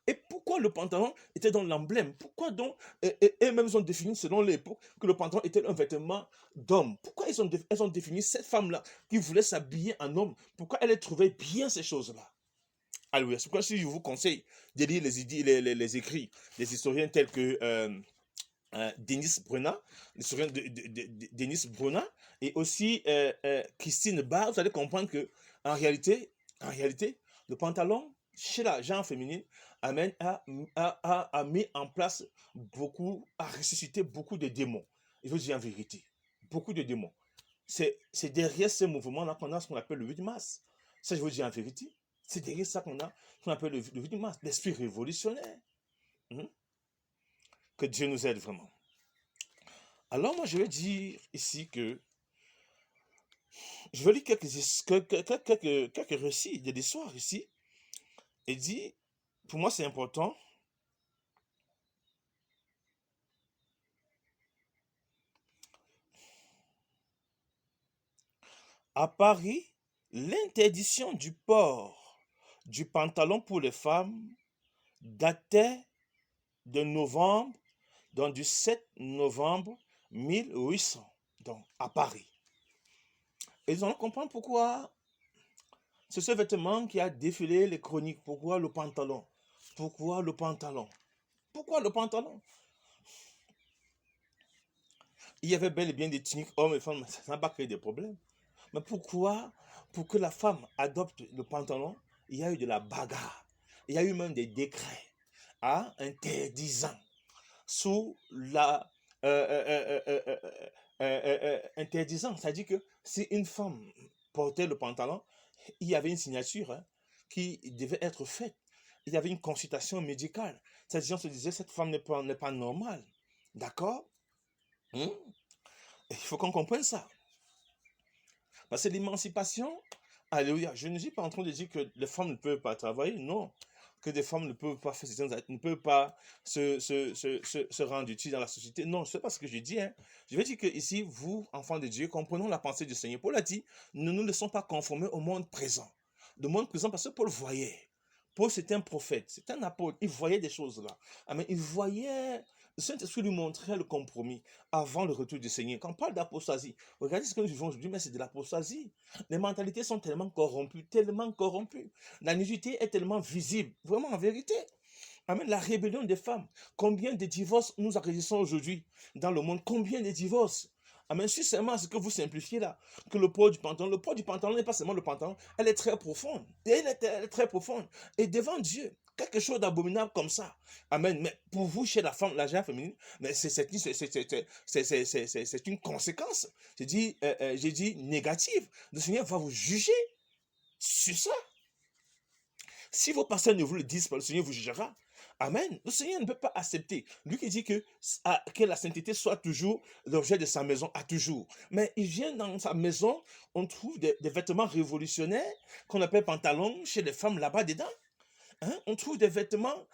Et pourquoi le pantalon était dans l'emblème? Pourquoi donc, et même ils ont défini selon l'époque que le pantalon était un vêtement d'homme? Pourquoi elles ont défini cette femme-là qui voulait s'habiller en homme? Pourquoi elle trouvait bien ces choses-là? Alors, c'est pourquoi si je vous conseille de lire les écrits des historiens tels que Denis Brunner, l'historien Denis Brunner, et aussi Christine Barr, vous allez comprendre que en réalité, le pantalon chez la genre féminine amène a mis en place a ressuscité beaucoup de démons. Il faut dire en vérité, beaucoup de démons. C'est derrière ce mouvement-là qu'on a ce qu'on appelle le 8 mars. Ça, je vous dis en vérité. C'est derrière ça qu'on a ce qu'on appelle le 8 mars, l'esprit révolutionnaire. Que Dieu nous aide vraiment. Alors moi, je vais dire ici que je vais lire quelques récits de l'histoire ici. Et dit, pour moi c'est important, à Paris, l'interdiction du port du pantalon pour les femmes datait de novembre, donc du 7 novembre 1800, donc à Paris. Et ils allons comprendre pourquoi c'est ce vêtement qui a défilé les chroniques. Pourquoi le pantalon? Pourquoi le pantalon? Pourquoi le pantalon? Il y avait bel et bien des tuniques hommes et femmes, mais ça n'a pas créé de problème. Mais pourquoi? Pour que la femme adopte le pantalon, il y a eu de la bagarre. Il y a eu même des décrets interdisant sous la interdisant, c'est-à-dire que si une femme portait le pantalon, il y avait une signature qui devait être faite. Il y avait une consultation médicale. C'est-à-dire, on se disait, cette femme n'est pas normale. D'accord? Il faut qu'on comprenne ça. Parce que l'émancipation, alléluia, je ne suis pas en train de dire que les femmes ne peuvent pas travailler, non. Que des femmes ne peuvent pas faire ne peuvent pas se rendre utile dans la société. Non, ce n'est pas ce que je dis. Je veux dire que ici, vous, enfants de Dieu, comprenons la pensée du Seigneur. Paul a dit, ne nous laissons pas conformer au monde présent. Le monde présent, parce que Paul voyait. Paul, c'était un prophète, c'est un apôtre. Il voyait des choses là. Amen. Il voyait, le Saint-Esprit lui montrait le compromis avant le retour du Seigneur. Quand on parle d'apostasie, regardez ce que nous vivons aujourd'hui, mais c'est de l'apostasie. Les mentalités sont tellement corrompues, tellement corrompues. La nudité est tellement visible, vraiment en vérité. Amen. La rébellion des femmes. Combien de divorces nous enregistrons aujourd'hui dans le monde? Combien de divorces? Amen. Si seulement ce que vous simplifiez là, que le poids du pantalon n'est pas seulement le pantalon, elle est très profonde. Et elle est très profonde. Et devant Dieu, quelque chose d'abominable comme ça. Amen. Mais pour vous, chez la femme, la genre féminine, mais c'est une conséquence. J'ai dit négative. Le Seigneur va vous juger sur ça. Si vos pasteurs ne vous le disent pas, le Seigneur vous jugera. Amen. Le Seigneur ne peut pas accepter. Lui qui dit que la sainteté soit toujours l'objet de sa maison, à toujours. Mais il vient dans sa maison, on trouve des vêtements révolutionnaires qu'on appelle pantalons chez les femmes là-bas dedans. On trouve des vêtements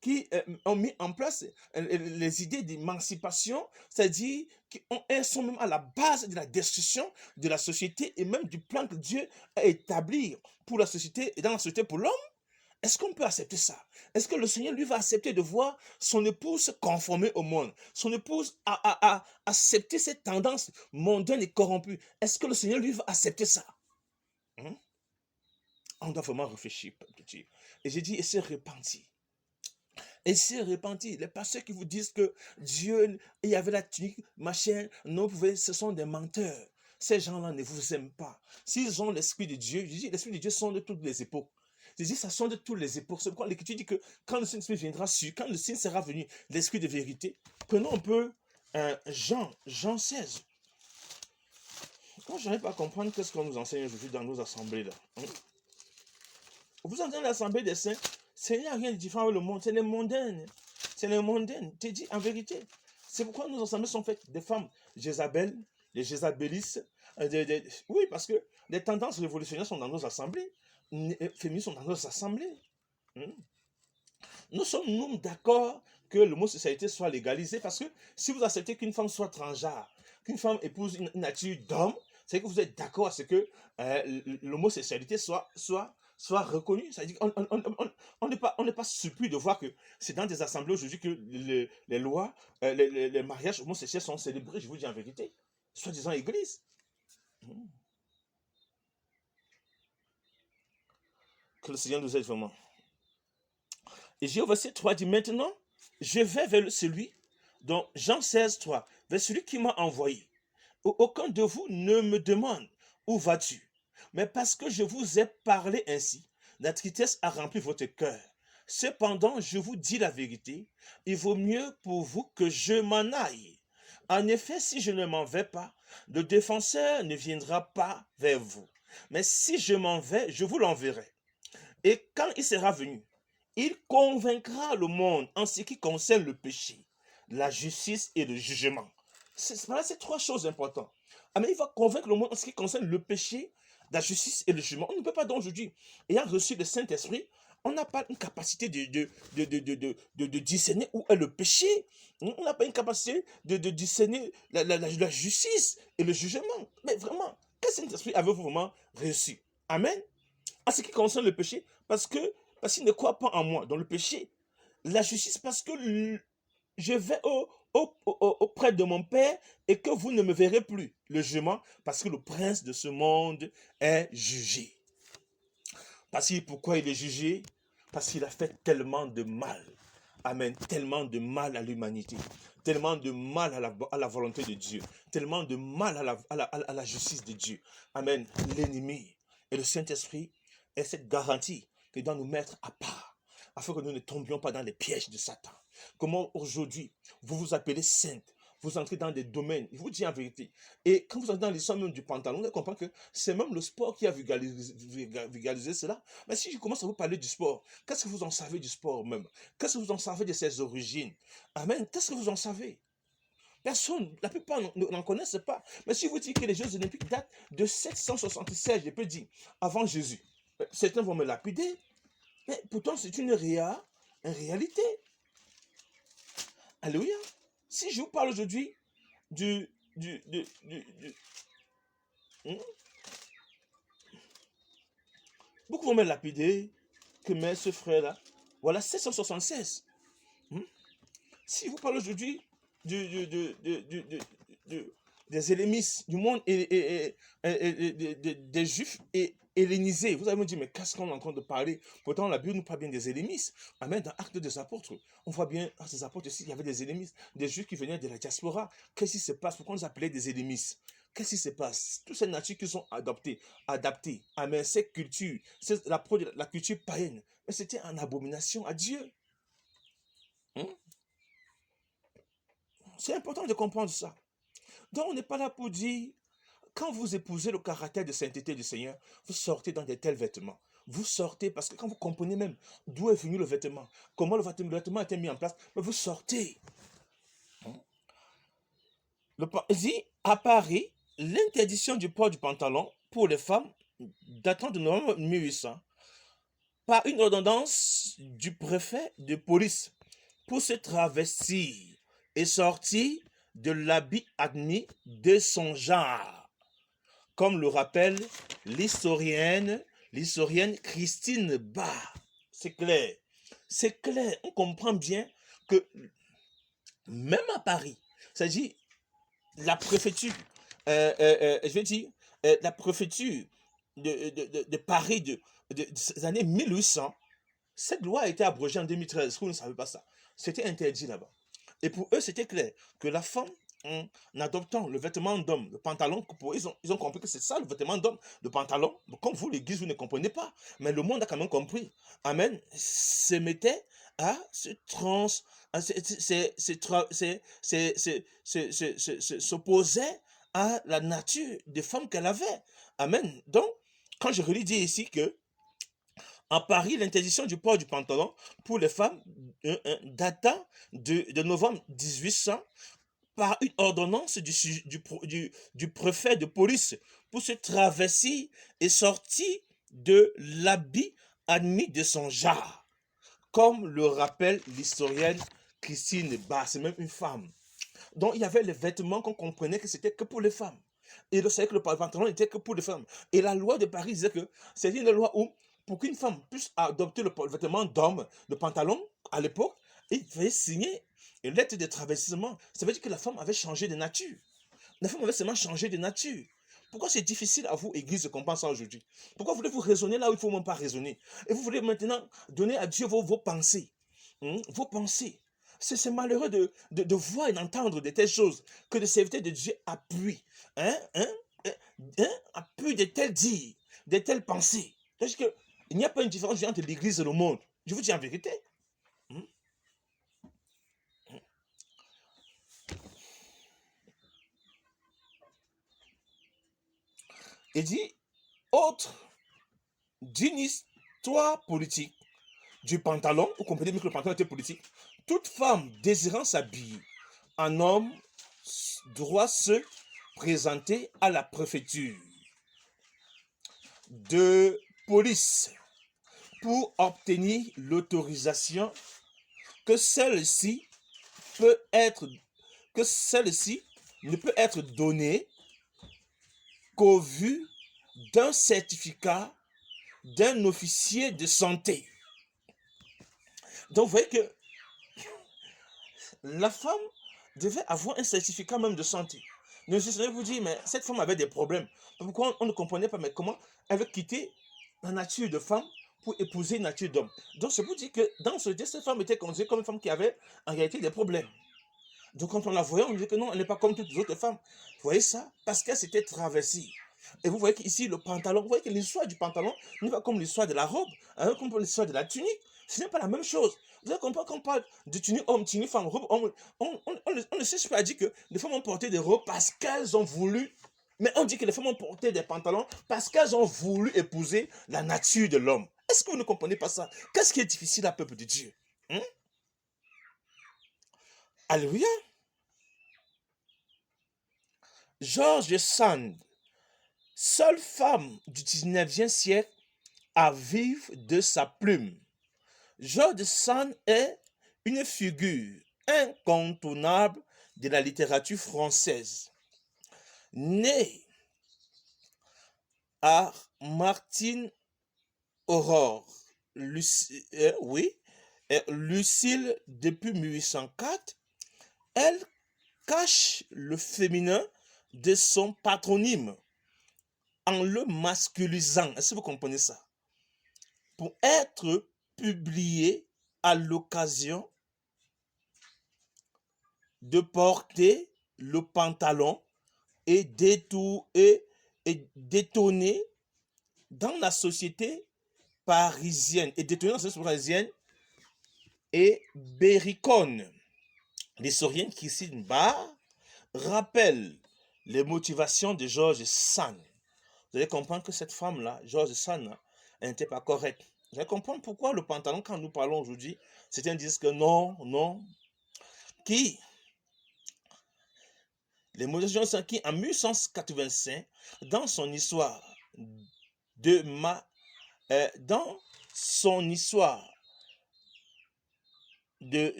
qui ont mis en place les idées d'émancipation, c'est-à-dire qu'elles sont même à la base de la destruction de la société et même du plan que Dieu a établi pour la société et dans la société pour l'homme. Est-ce qu'on peut accepter ça? Est-ce que le Seigneur, lui, va accepter de voir son épouse se conformer au monde? Son épouse a accepté cette tendance mondaine et corrompue. Est-ce que le Seigneur, lui, va accepter ça? On doit vraiment réfléchir, petit. Et j'ai dit, et c'est repenti. Et c'est repenti. Les pasteurs qui vous disent que Dieu, il y avait la tunique, machin, non, ce sont des menteurs. Ces gens-là ne vous aiment pas. S'ils ont l'Esprit de Dieu, je dis, l'Esprit de Dieu sont de toutes les époques. Je dis, ça sont de toutes les époques. C'est pourquoi l'Écriture dit que quand le Saint-Esprit viendra sur, quand le Saint sera venu, l'Esprit de vérité, prenons un peu Jean 16. Moi, je n'arrive pas à comprendre qu'est-ce qu'on nous enseigne aujourd'hui dans nos assemblées là. Vous entendez l'assemblée des saints, ce n'est rien de différent avec le monde, c'est les mondaines. C'est les mondaines, tu dis en vérité. C'est pourquoi nos assemblées sont faites des femmes Jézabel, les Jézabelistes. Oui, parce que les tendances révolutionnaires sont dans nos assemblées. Les féministes sont dans nos assemblées. Nous sommes nous d'accord que l'homosexualité soit légalisée parce que si vous acceptez qu'une femme soit transgenre, qu'une femme épouse une nature d'homme, c'est que vous êtes d'accord à ce que l'homosexualité soit reconnue. C'est-à-dire qu'on n'est pas surpris de voir que c'est dans des assemblées aujourd'hui que les lois, les mariages homosexuels sont célébrés, je vous dis en vérité, soi-disant église. Que le Seigneur nous aide vraiment. Et j'ai au verset 3 dit, maintenant, je vais vers celui, donc Jean 16, 3, vers celui qui m'a envoyé. Aucun de vous ne me demande, où vas-tu? Mais parce que je vous ai parlé ainsi, la tristesse a rempli votre cœur. Cependant, je vous dis la vérité, il vaut mieux pour vous que je m'en aille. En effet, si je ne m'en vais pas, le défenseur ne viendra pas vers vous. Mais si je m'en vais, je vous l'enverrai. Et quand il sera venu, il convaincra le monde en ce qui concerne le péché, la justice et le jugement. C'est trois choses importantes. Mais il va convaincre le monde en ce qui concerne le péché, la justice et le jugement. On ne peut pas donc aujourd'hui, ayant reçu le Saint-Esprit, on n'a pas une capacité de discerner où est le péché. On n'a pas une capacité de discerner la justice et le jugement. Mais vraiment, quel Saint-Esprit avez-vous vraiment reçu? Amen. En ce qui concerne le péché, parce qu'il ne croit pas en moi, dans le péché. La justice, parce que je vais auprès de mon Père et que vous ne me verrez plus. Le jugement, parce que le prince de ce monde est jugé. Pourquoi il est jugé? Parce qu'il a fait tellement de mal. Amen. Tellement de mal à l'humanité. Tellement de mal à la volonté de Dieu. Tellement de mal à la justice de Dieu. Amen. L'ennemi et le Saint-Esprit est cette garantie qui doit nous mettre à part, afin que nous ne tombions pas dans les pièges de Satan. Comment aujourd'hui, vous vous appelez sainte, vous entrez dans des domaines, je vous dis en vérité, et quand vous entrez dans l'histoire même du pantalon, vous comprenez que c'est même le sport qui a vulgarisé cela. Mais si je commence à vous parler du sport, qu'est-ce que vous en savez du sport même? Qu'est-ce que vous en savez de ses origines? Amen. Qu'est-ce que vous en savez? Personne, la plupart n'en connaissent pas. Mais si vous dites que les Jeux Olympiques datent de 776, je peux dire, avant Jésus, certains vont me lapider, mais pourtant c'est une réalité. Alléluia. Si je vous parle aujourd'hui du hmm, beaucoup vont me lapider, que mais ce frère-là, voilà 776. Si je vous parle aujourd'hui des hellénistes, du monde et des juifs et hellénisés, vous allez me dire, mais qu'est-ce qu'on est en train de parler? Pourtant, la Bible nous parle bien des hellénistes. Amen. Dans Actes des Apôtres, on voit bien, dans ces apôtres aussi, il y avait des hellénistes, des juifs qui venaient de la diaspora. Qu'est-ce qui se passe? Pourquoi on les appelait des hellénistes? Qu'est-ce qui se passe? Toutes ces natures qui sont adaptées. Amen. Ces cultures, la culture païenne, mais c'était en abomination à Dieu. C'est important de comprendre ça. Donc, on n'est pas là pour dire, quand vous épousez le caractère de sainteté du Seigneur, vous sortez dans de tels vêtements. Vous sortez parce que quand vous comprenez même d'où est venu le vêtement, comment le vêtement a été mis en place, mais vous sortez. À Paris, l'interdiction du port du pantalon pour les femmes datant de novembre 1800, par une ordonnance du préfet de police pour se travestir et sortir de l'habit admis de son genre, comme le rappelle l'historienne Christine Barr. C'est clair, on comprend bien que même à Paris, c'est-à-dire la préfecture, je vais dire, la préfecture de Paris des années 1800, cette loi a été abrogée en 2013, vous ne savez pas ça, c'était interdit là-bas. Et pour eux, c'était clair que la femme, en adoptant le vêtement d'homme, le pantalon, pour eux, ils ont compris que c'est ça le vêtement d'homme, le pantalon. Comme vous, l'église, vous ne comprenez pas. Mais le monde a quand même compris. Amen. Se mettait à s'opposait à la nature des femmes qu'elle avait. Amen. Donc, quand je relis dire ici que en Paris, l'interdiction du port du pantalon pour les femmes datant de novembre 1800 par une ordonnance du préfet de police pour se travestir et sortir de l'habit admis de son genre, comme le rappelle l'historienne Christine Barr, c'est même une femme. Donc il y avait les vêtements qu'on comprenait que c'était que pour les femmes. Et on savait que le pantalon n'était que pour les femmes. Et la loi de Paris disait que c'était une loi où, pour qu'une femme puisse adopter le vêtement d'homme, le pantalon, à l'époque, il fallait signer une lettre de travestissement. Ça veut dire que la femme avait changé de nature. La femme avait seulement changé de nature. Pourquoi c'est difficile à vous, Église, de comprendre ça aujourd'hui? Pourquoi voulez-vous raisonner là où il ne faut même pas raisonner? Et vous voulez maintenant donner à Dieu vos pensées. Vos pensées. C'est malheureux de voir et d'entendre de telles choses que le serviteur de Dieu appuie. Appuie de tels dires, de telles pensées. Parce qu'il n'y a pas une différence entre l'Église et le monde. Je vous dis en vérité. Il dit, autre d'une histoire politique du pantalon, vous comprenez bien que le pantalon était politique, toute femme désirant s'habiller en homme doit se présenter à la préfecture de police pour obtenir l'autorisation que celle-ci ne peut être donnée qu'au vu d'un certificat d'un officier de santé. Donc, vous voyez que la femme devait avoir un certificat même de santé. Donc, je vais vous dire, mais cette femme avait des problèmes. Pourquoi on ne comprenait pas, mais comment elle avait quitté la nature de femme pour épouser une nature d'homme. Donc, c'est pour dire que dans ce cas, cette femme était considérée comme une femme qui avait en réalité des problèmes. Donc, quand on la voyait, on disait que non, elle n'est pas comme toutes les autres femmes. Vous voyez ça? Parce qu'elle s'était traversée. Et vous voyez qu'ici, le pantalon, vous voyez que l'histoire du pantalon n'est pas comme l'histoire de la robe, hein, comme l'histoire de la tunique. Ce n'est pas la même chose. Vous allez comprendre qu'on parle de tunique homme, tunique femme, robe homme. On ne cherche pas à dire que les femmes ont porté des robes parce qu'elles ont voulu. Mais on dit que les femmes ont porté des pantalons parce qu'elles ont voulu épouser la nature de l'homme. Est-ce que vous ne comprenez pas ça? Qu'est-ce qui est difficile à peuple de Dieu? Hein? Alléluia. George Sand, seule femme du 19e siècle à vivre de sa plume. George Sand est une figure incontournable de la littérature française. Né à Martine Aurore, Lucille depuis 1804, elle cache le féminin de son patronyme en le masculisant. Est-ce que vous comprenez ça? Pour être publié à l'occasion de porter le pantalon et détonner dans la société parisienne et berriconne. L'historien Christine Barr rappelle les motivations de George Sand. Vous allez comprendre que cette femme-là, George Sand, elle n'était pas correcte. Vous allez comprendre pourquoi le pantalon, quand nous parlons aujourd'hui, certains disent que non. Les motivations sont qui, en 1885, dans son histoire de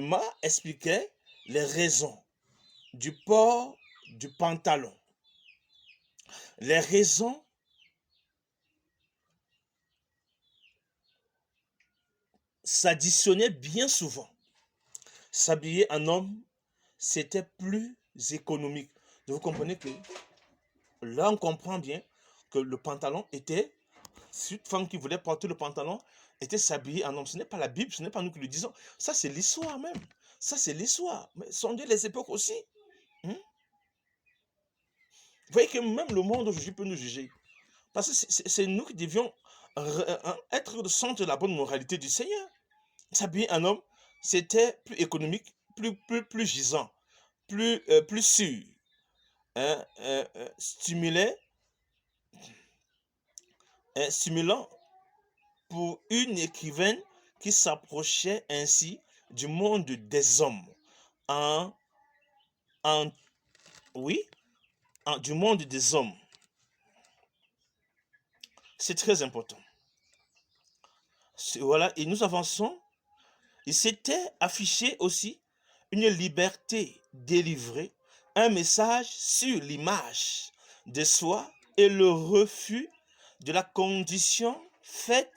Ma expliquait les raisons du port du pantalon. Les raisons s'additionnaient bien souvent. S'habiller en homme, c'était plus économique. Vous comprenez que là, on comprend bien que le pantalon était, si une femme qui voulait porter le pantalon était s'habiller en homme. Ce n'est pas la Bible, ce n'est pas nous qui le disons. Ça, c'est l'histoire même. Ça, c'est l'histoire. Mais sondez les époques aussi. Vous voyez que même le monde aujourd'hui peut nous juger. Parce que c'est nous qui devions être le centre de la bonne moralité du Seigneur. S'habiller en homme, c'était plus économique, plus gisant, plus sûr, stimulant pour une écrivaine qui s'approchait ainsi du monde des hommes, du monde des hommes. C'est très important. Voilà, et nous avançons. Il s'était affiché aussi une liberté délivrée, un message sur l'image de soi et le refus de la condition faite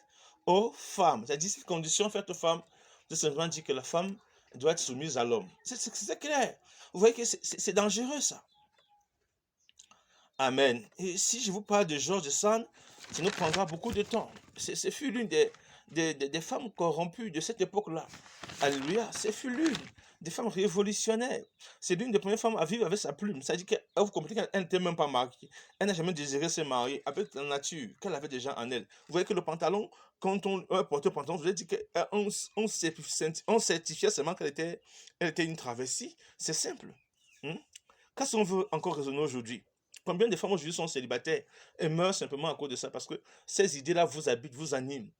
aux femmes. C'est-à-dire, cette condition faite aux femmes, c'est simplement dire que la femme doit être soumise à l'homme. C'est clair. Vous voyez que c'est dangereux, ça. Amen. Et si je vous parle de George Sand, ça nous prendra beaucoup de temps. Ce fut l'une des femmes corrompues de cette époque-là. Alléluia. Ce fut l'une des femmes révolutionnaires. C'est l'une des premières femmes à vivre avec sa plume. C'est-à-dire qu'elle, vous comprenez qu'elle n'était même pas mariée. Elle n'a jamais désiré se marier avec la nature qu'elle avait déjà en elle. Vous voyez que le pantalon, quand on portait le pantalon, je vous ai dit qu'on certifiait seulement qu'elle était une travestie. C'est simple. Qu'est-ce qu'on veut encore raisonner aujourd'hui? Combien de femmes aujourd'hui sont célibataires et meurent simplement à cause de ça parce que ces idées-là vous habitent, vous animent.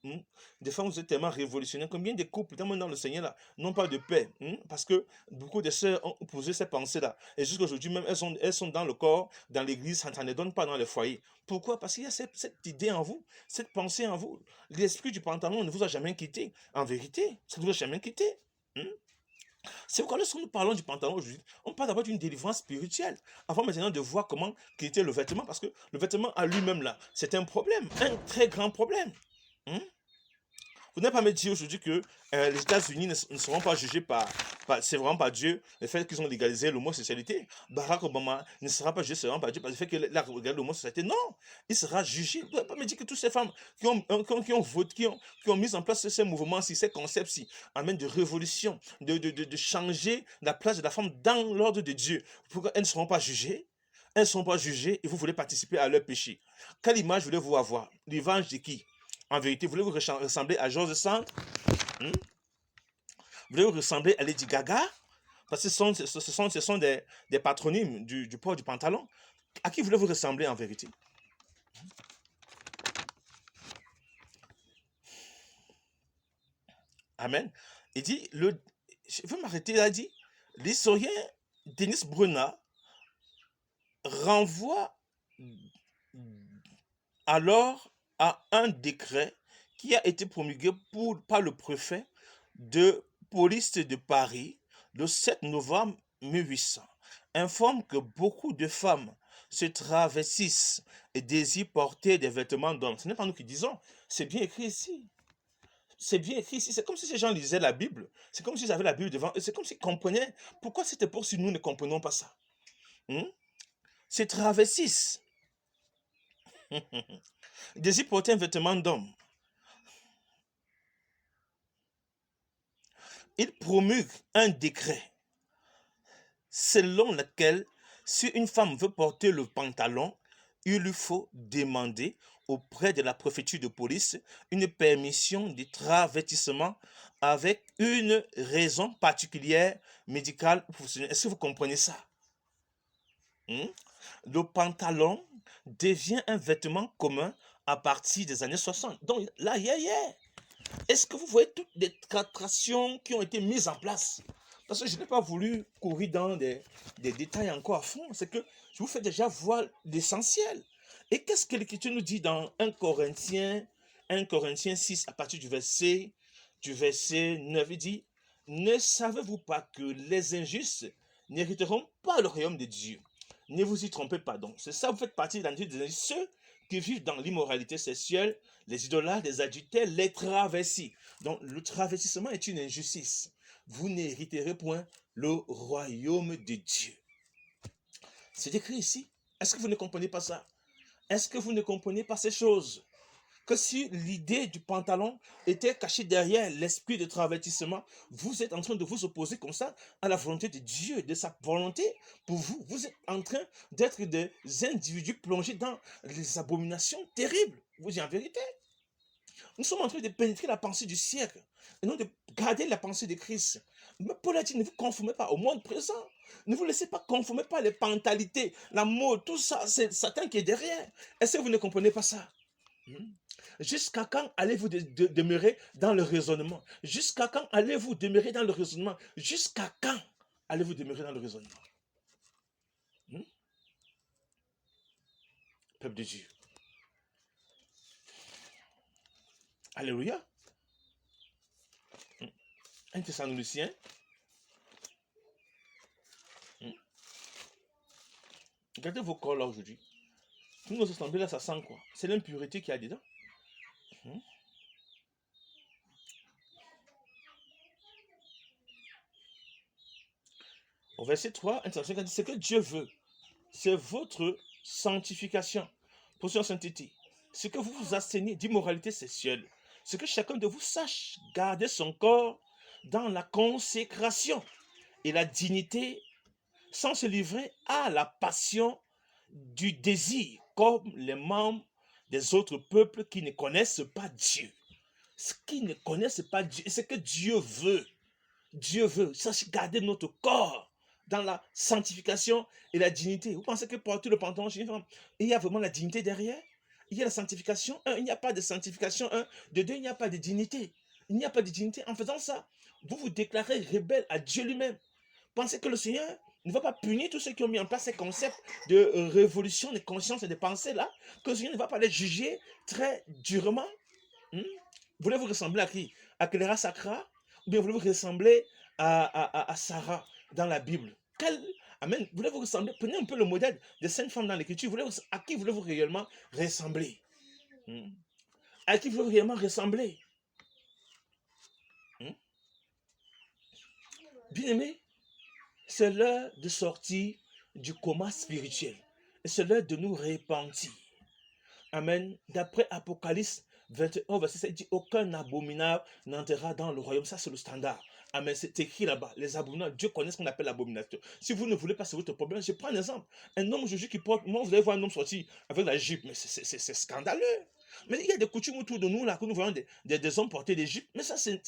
Des femmes, vous êtes tellement révolutionnaires. Combien de couples, tellement dans le Seigneur, là, n'ont pas de paix parce que beaucoup de sœurs ont posé ces pensées-là. Et jusqu'aujourd'hui, même, elles sont dans le corps, dans l'église, ça ne donne pas dans les foyers. Pourquoi? Parce qu'il y a cette idée en vous, cette pensée en vous. L'esprit du pantalon ne vous a jamais quitté. En vérité, ça ne vous a jamais quitté. C'est pourquoi lorsque nous parlons du pantalon aujourd'hui, on parle d'abord d'une délivrance spirituelle. Avant maintenant de voir comment quitter le vêtement, parce que le vêtement à lui-même là, c'est un problème, un très grand problème. Vous n'allez pas me dire aujourd'hui que les États-Unis ne seront pas jugés c'est vraiment pas Dieu, le fait qu'ils ont légalisé l'homosexualité. Barack Obama ne sera pas jugé seulement par Dieu, parce que le fait qu'il a légalisé l'homosexualité. Non, il sera jugé. Vous n'allez pas me dire que toutes ces femmes qui ont mis en place ces mouvements-ci, ces concepts-ci, amènent de révolution, de changer la place de la femme dans l'ordre de Dieu. Pourquoi elles ne seront pas jugées? elles ne sont pas jugées et vous voulez participer à leur péché. Quelle image voulez-vous avoir? L'image de qui? En vérité, voulez-vous ressembler à George Sand? Hmm? Voulez-vous ressembler à Lady Gaga? Parce que ce sont des patronymes du port du pantalon. À qui voulez-vous ressembler en vérité? Amen. Il dit, je veux m'arrêter là, il dit, l'historien Denis Brunner renvoie alors à un décret qui a été promulgué par le préfet de police de Paris le 7 novembre 1800, informe que beaucoup de femmes se travestissent et désirent porter des vêtements d'hommes. Ce n'est pas nous qui disons, c'est bien écrit ici. C'est bien écrit ici. C'est comme si ces gens lisaient la Bible. C'est comme s'ils avaient la Bible devant eux. C'est comme s'ils comprenaient. Pourquoi cette époque si nous ne comprenons pas ça? Se travestissent. Désirent porter un vêtement d'homme. Il promulgue un décret selon lequel si une femme veut porter le pantalon, il lui faut demander auprès de la préfecture de police une permission de travestissement avec une raison particulière médicale ou professionnelle. Est-ce que vous comprenez ça? Le pantalon devient un vêtement commun à partir des années 60. Donc là, est-ce que vous voyez toutes les tractations qui ont été mises en place? Parce que je n'ai pas voulu courir dans des détails encore à fond. C'est que je vous fais déjà voir l'essentiel. Et qu'est-ce que l'Écriture nous dit dans 1 Corinthiens 6, à partir du verset 9, il dit, « Ne savez-vous pas que les injustes n'hériteront pas le royaume de Dieu? Ne vous y trompez pas donc. » C'est ça, vous faites partie de l'industrie des injustes. Ceux qui vivent dans l'immoralité sexuelle, les idolâtres, les adultères, les travestis. Donc, le travestissement est une injustice. Vous n'hériterez point le royaume de Dieu. C'est écrit ici. Est-ce que vous ne comprenez pas ça? Est-ce que vous ne comprenez pas ces choses? Que si l'idée du pantalon était cachée derrière l'esprit de travestissement, vous êtes en train de vous opposer comme ça à la volonté de Dieu, de sa volonté pour vous. Vous êtes en train d'être des individus plongés dans les abominations terribles. Vous dites en vérité. Nous sommes en train de pénétrer la pensée du siècle et non de garder la pensée de Christ. Mais Paul a dit, ne vous conformez pas au monde présent. Ne vous laissez pas conformer par les mentalités, la mode, tout ça, c'est Satan qui est derrière. Est-ce que vous ne comprenez pas ça? Jusqu'à quand allez-vous demeurer dans le raisonnement? Jusqu'à quand allez-vous demeurer dans le raisonnement? Jusqu'à quand allez-vous demeurer dans le raisonnement? Peuple de Dieu. Alléluia. 1 Thessaloniciens. Regardez vos corps là aujourd'hui. Tous nos assemblées là, ça sent quoi? C'est l'impureté qu'il y a dedans. Au verset 3, ce que Dieu veut, c'est votre sanctification, position sainteté. Ce que vous vous abstenez d'immoralité sexuelle. Ce que chacun de vous sache garder son corps dans la consécration et la dignité sans se livrer à la passion du désir, comme les membres des autres peuples qui ne connaissent pas Dieu. Ce qui ne connaissent pas Dieu, c'est que Dieu veut. Dieu veut, sache garder notre corps dans la sanctification et la dignité. Vous pensez que porter le pantalon chez une femme, il y a vraiment la dignité derrière? Il y a la sanctification. Un, il n'y a pas de sanctification. Un, de deux, il n'y a pas de dignité. Il n'y a pas de dignité. En faisant ça, vous vous déclarez rebelle à Dieu lui-même. Pensez que le Seigneur ne va pas punir tous ceux qui ont mis en place ces concepts de révolution des consciences et des pensées là, que le Seigneur ne va pas les juger très durement. Voulez-vous ressembler à qui? À Cléra Sacra? Ou bien voulez-vous ressembler à Sarah dans la Bible? Amen. Voulez-vous ressembler? Prenez un peu le modèle de sainte femme dans l'Écriture. À qui voulez-vous réellement ressembler? À qui voulez-vous réellement ressembler? Bien-aimés, c'est l'heure de sortir du coma spirituel. Et c'est l'heure de nous repentir. Amen. D'après Apocalypse 21, verset 7, il dit, aucun abominable n'entrera dans le royaume. Ça, c'est le standard. Amen. C'est écrit là-bas. Les abominables, Dieu connaît ce qu'on appelle l'abomination. Si vous ne voulez pas, c'est votre problème. Je prends un exemple. Un homme Jésus qui porte, moi, vous allez voir un homme sortir avec la jupe, mais c'est scandaleux. Mais il y a des coutumes autour de nous, là, que nous voyons des hommes porter des jupes. Mais ça, c'est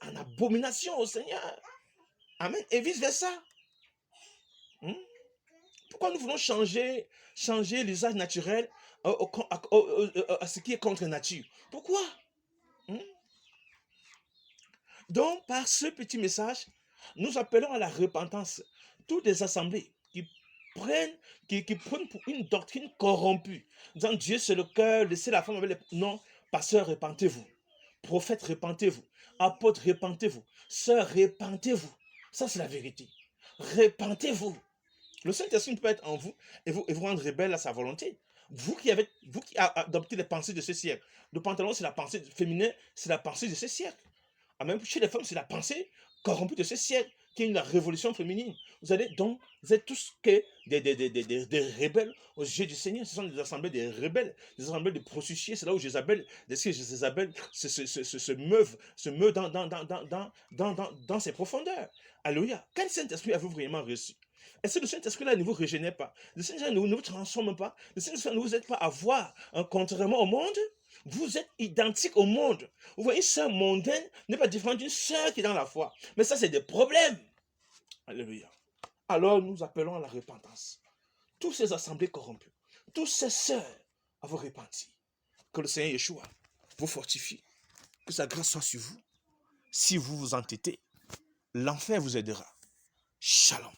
en abomination au Seigneur. Amen. Et vice-versa. Hmm? Pourquoi nous voulons changer l'usage naturel à ce qui est contre nature? Pourquoi? Hmm? Donc, par ce petit message, nous appelons à la repentance toutes les assemblées qui prennent pour une doctrine corrompue, disant Dieu c'est le cœur, laissez la femme avec les... Non, pasteur, repentez-vous. Prophète, repentez-vous. Apôtre, repentez-vous. Sœur, repentez-vous. Ça, c'est la vérité. Repentez-vous. Le Saint-Esprit peut être en vous et vous rendre rebelle à sa volonté. Vous qui avez adopté les pensées de ce siècle. Le pantalon, c'est la pensée féminine, c'est la pensée de ce siècle. Même chez les femmes, c'est la pensée corrompue de ce siècle qui est une révolution féminine. Vous êtes tous que des rebelles aux yeux du Seigneur. Ce sont des assemblées de rebelles, des assemblées de prostituées. C'est là où Jézabel se meuvent dans ses profondeurs. Alléluia. Quel Saint-Esprit avez-vous vraiment reçu? Est-ce que le Saint-Esprit-là ne vous régénère pas? Le Saint-Esprit ne vous transforme pas? Le Saint-Esprit ne vous aide pas à voir, contrairement au monde? Vous êtes identique au monde. Vous voyez, une sœur mondaine n'est pas différente d'une sœur qui est dans la foi. Mais ça, c'est des problèmes. Alléluia. Alors, nous appelons à la repentance. Tous ces assemblées corrompues, tous ces sœurs à vous repentir. Que le Seigneur Yeshua vous fortifie. Que sa grâce soit sur vous. Si vous vous entêtez, l'enfer vous aidera. Shalom.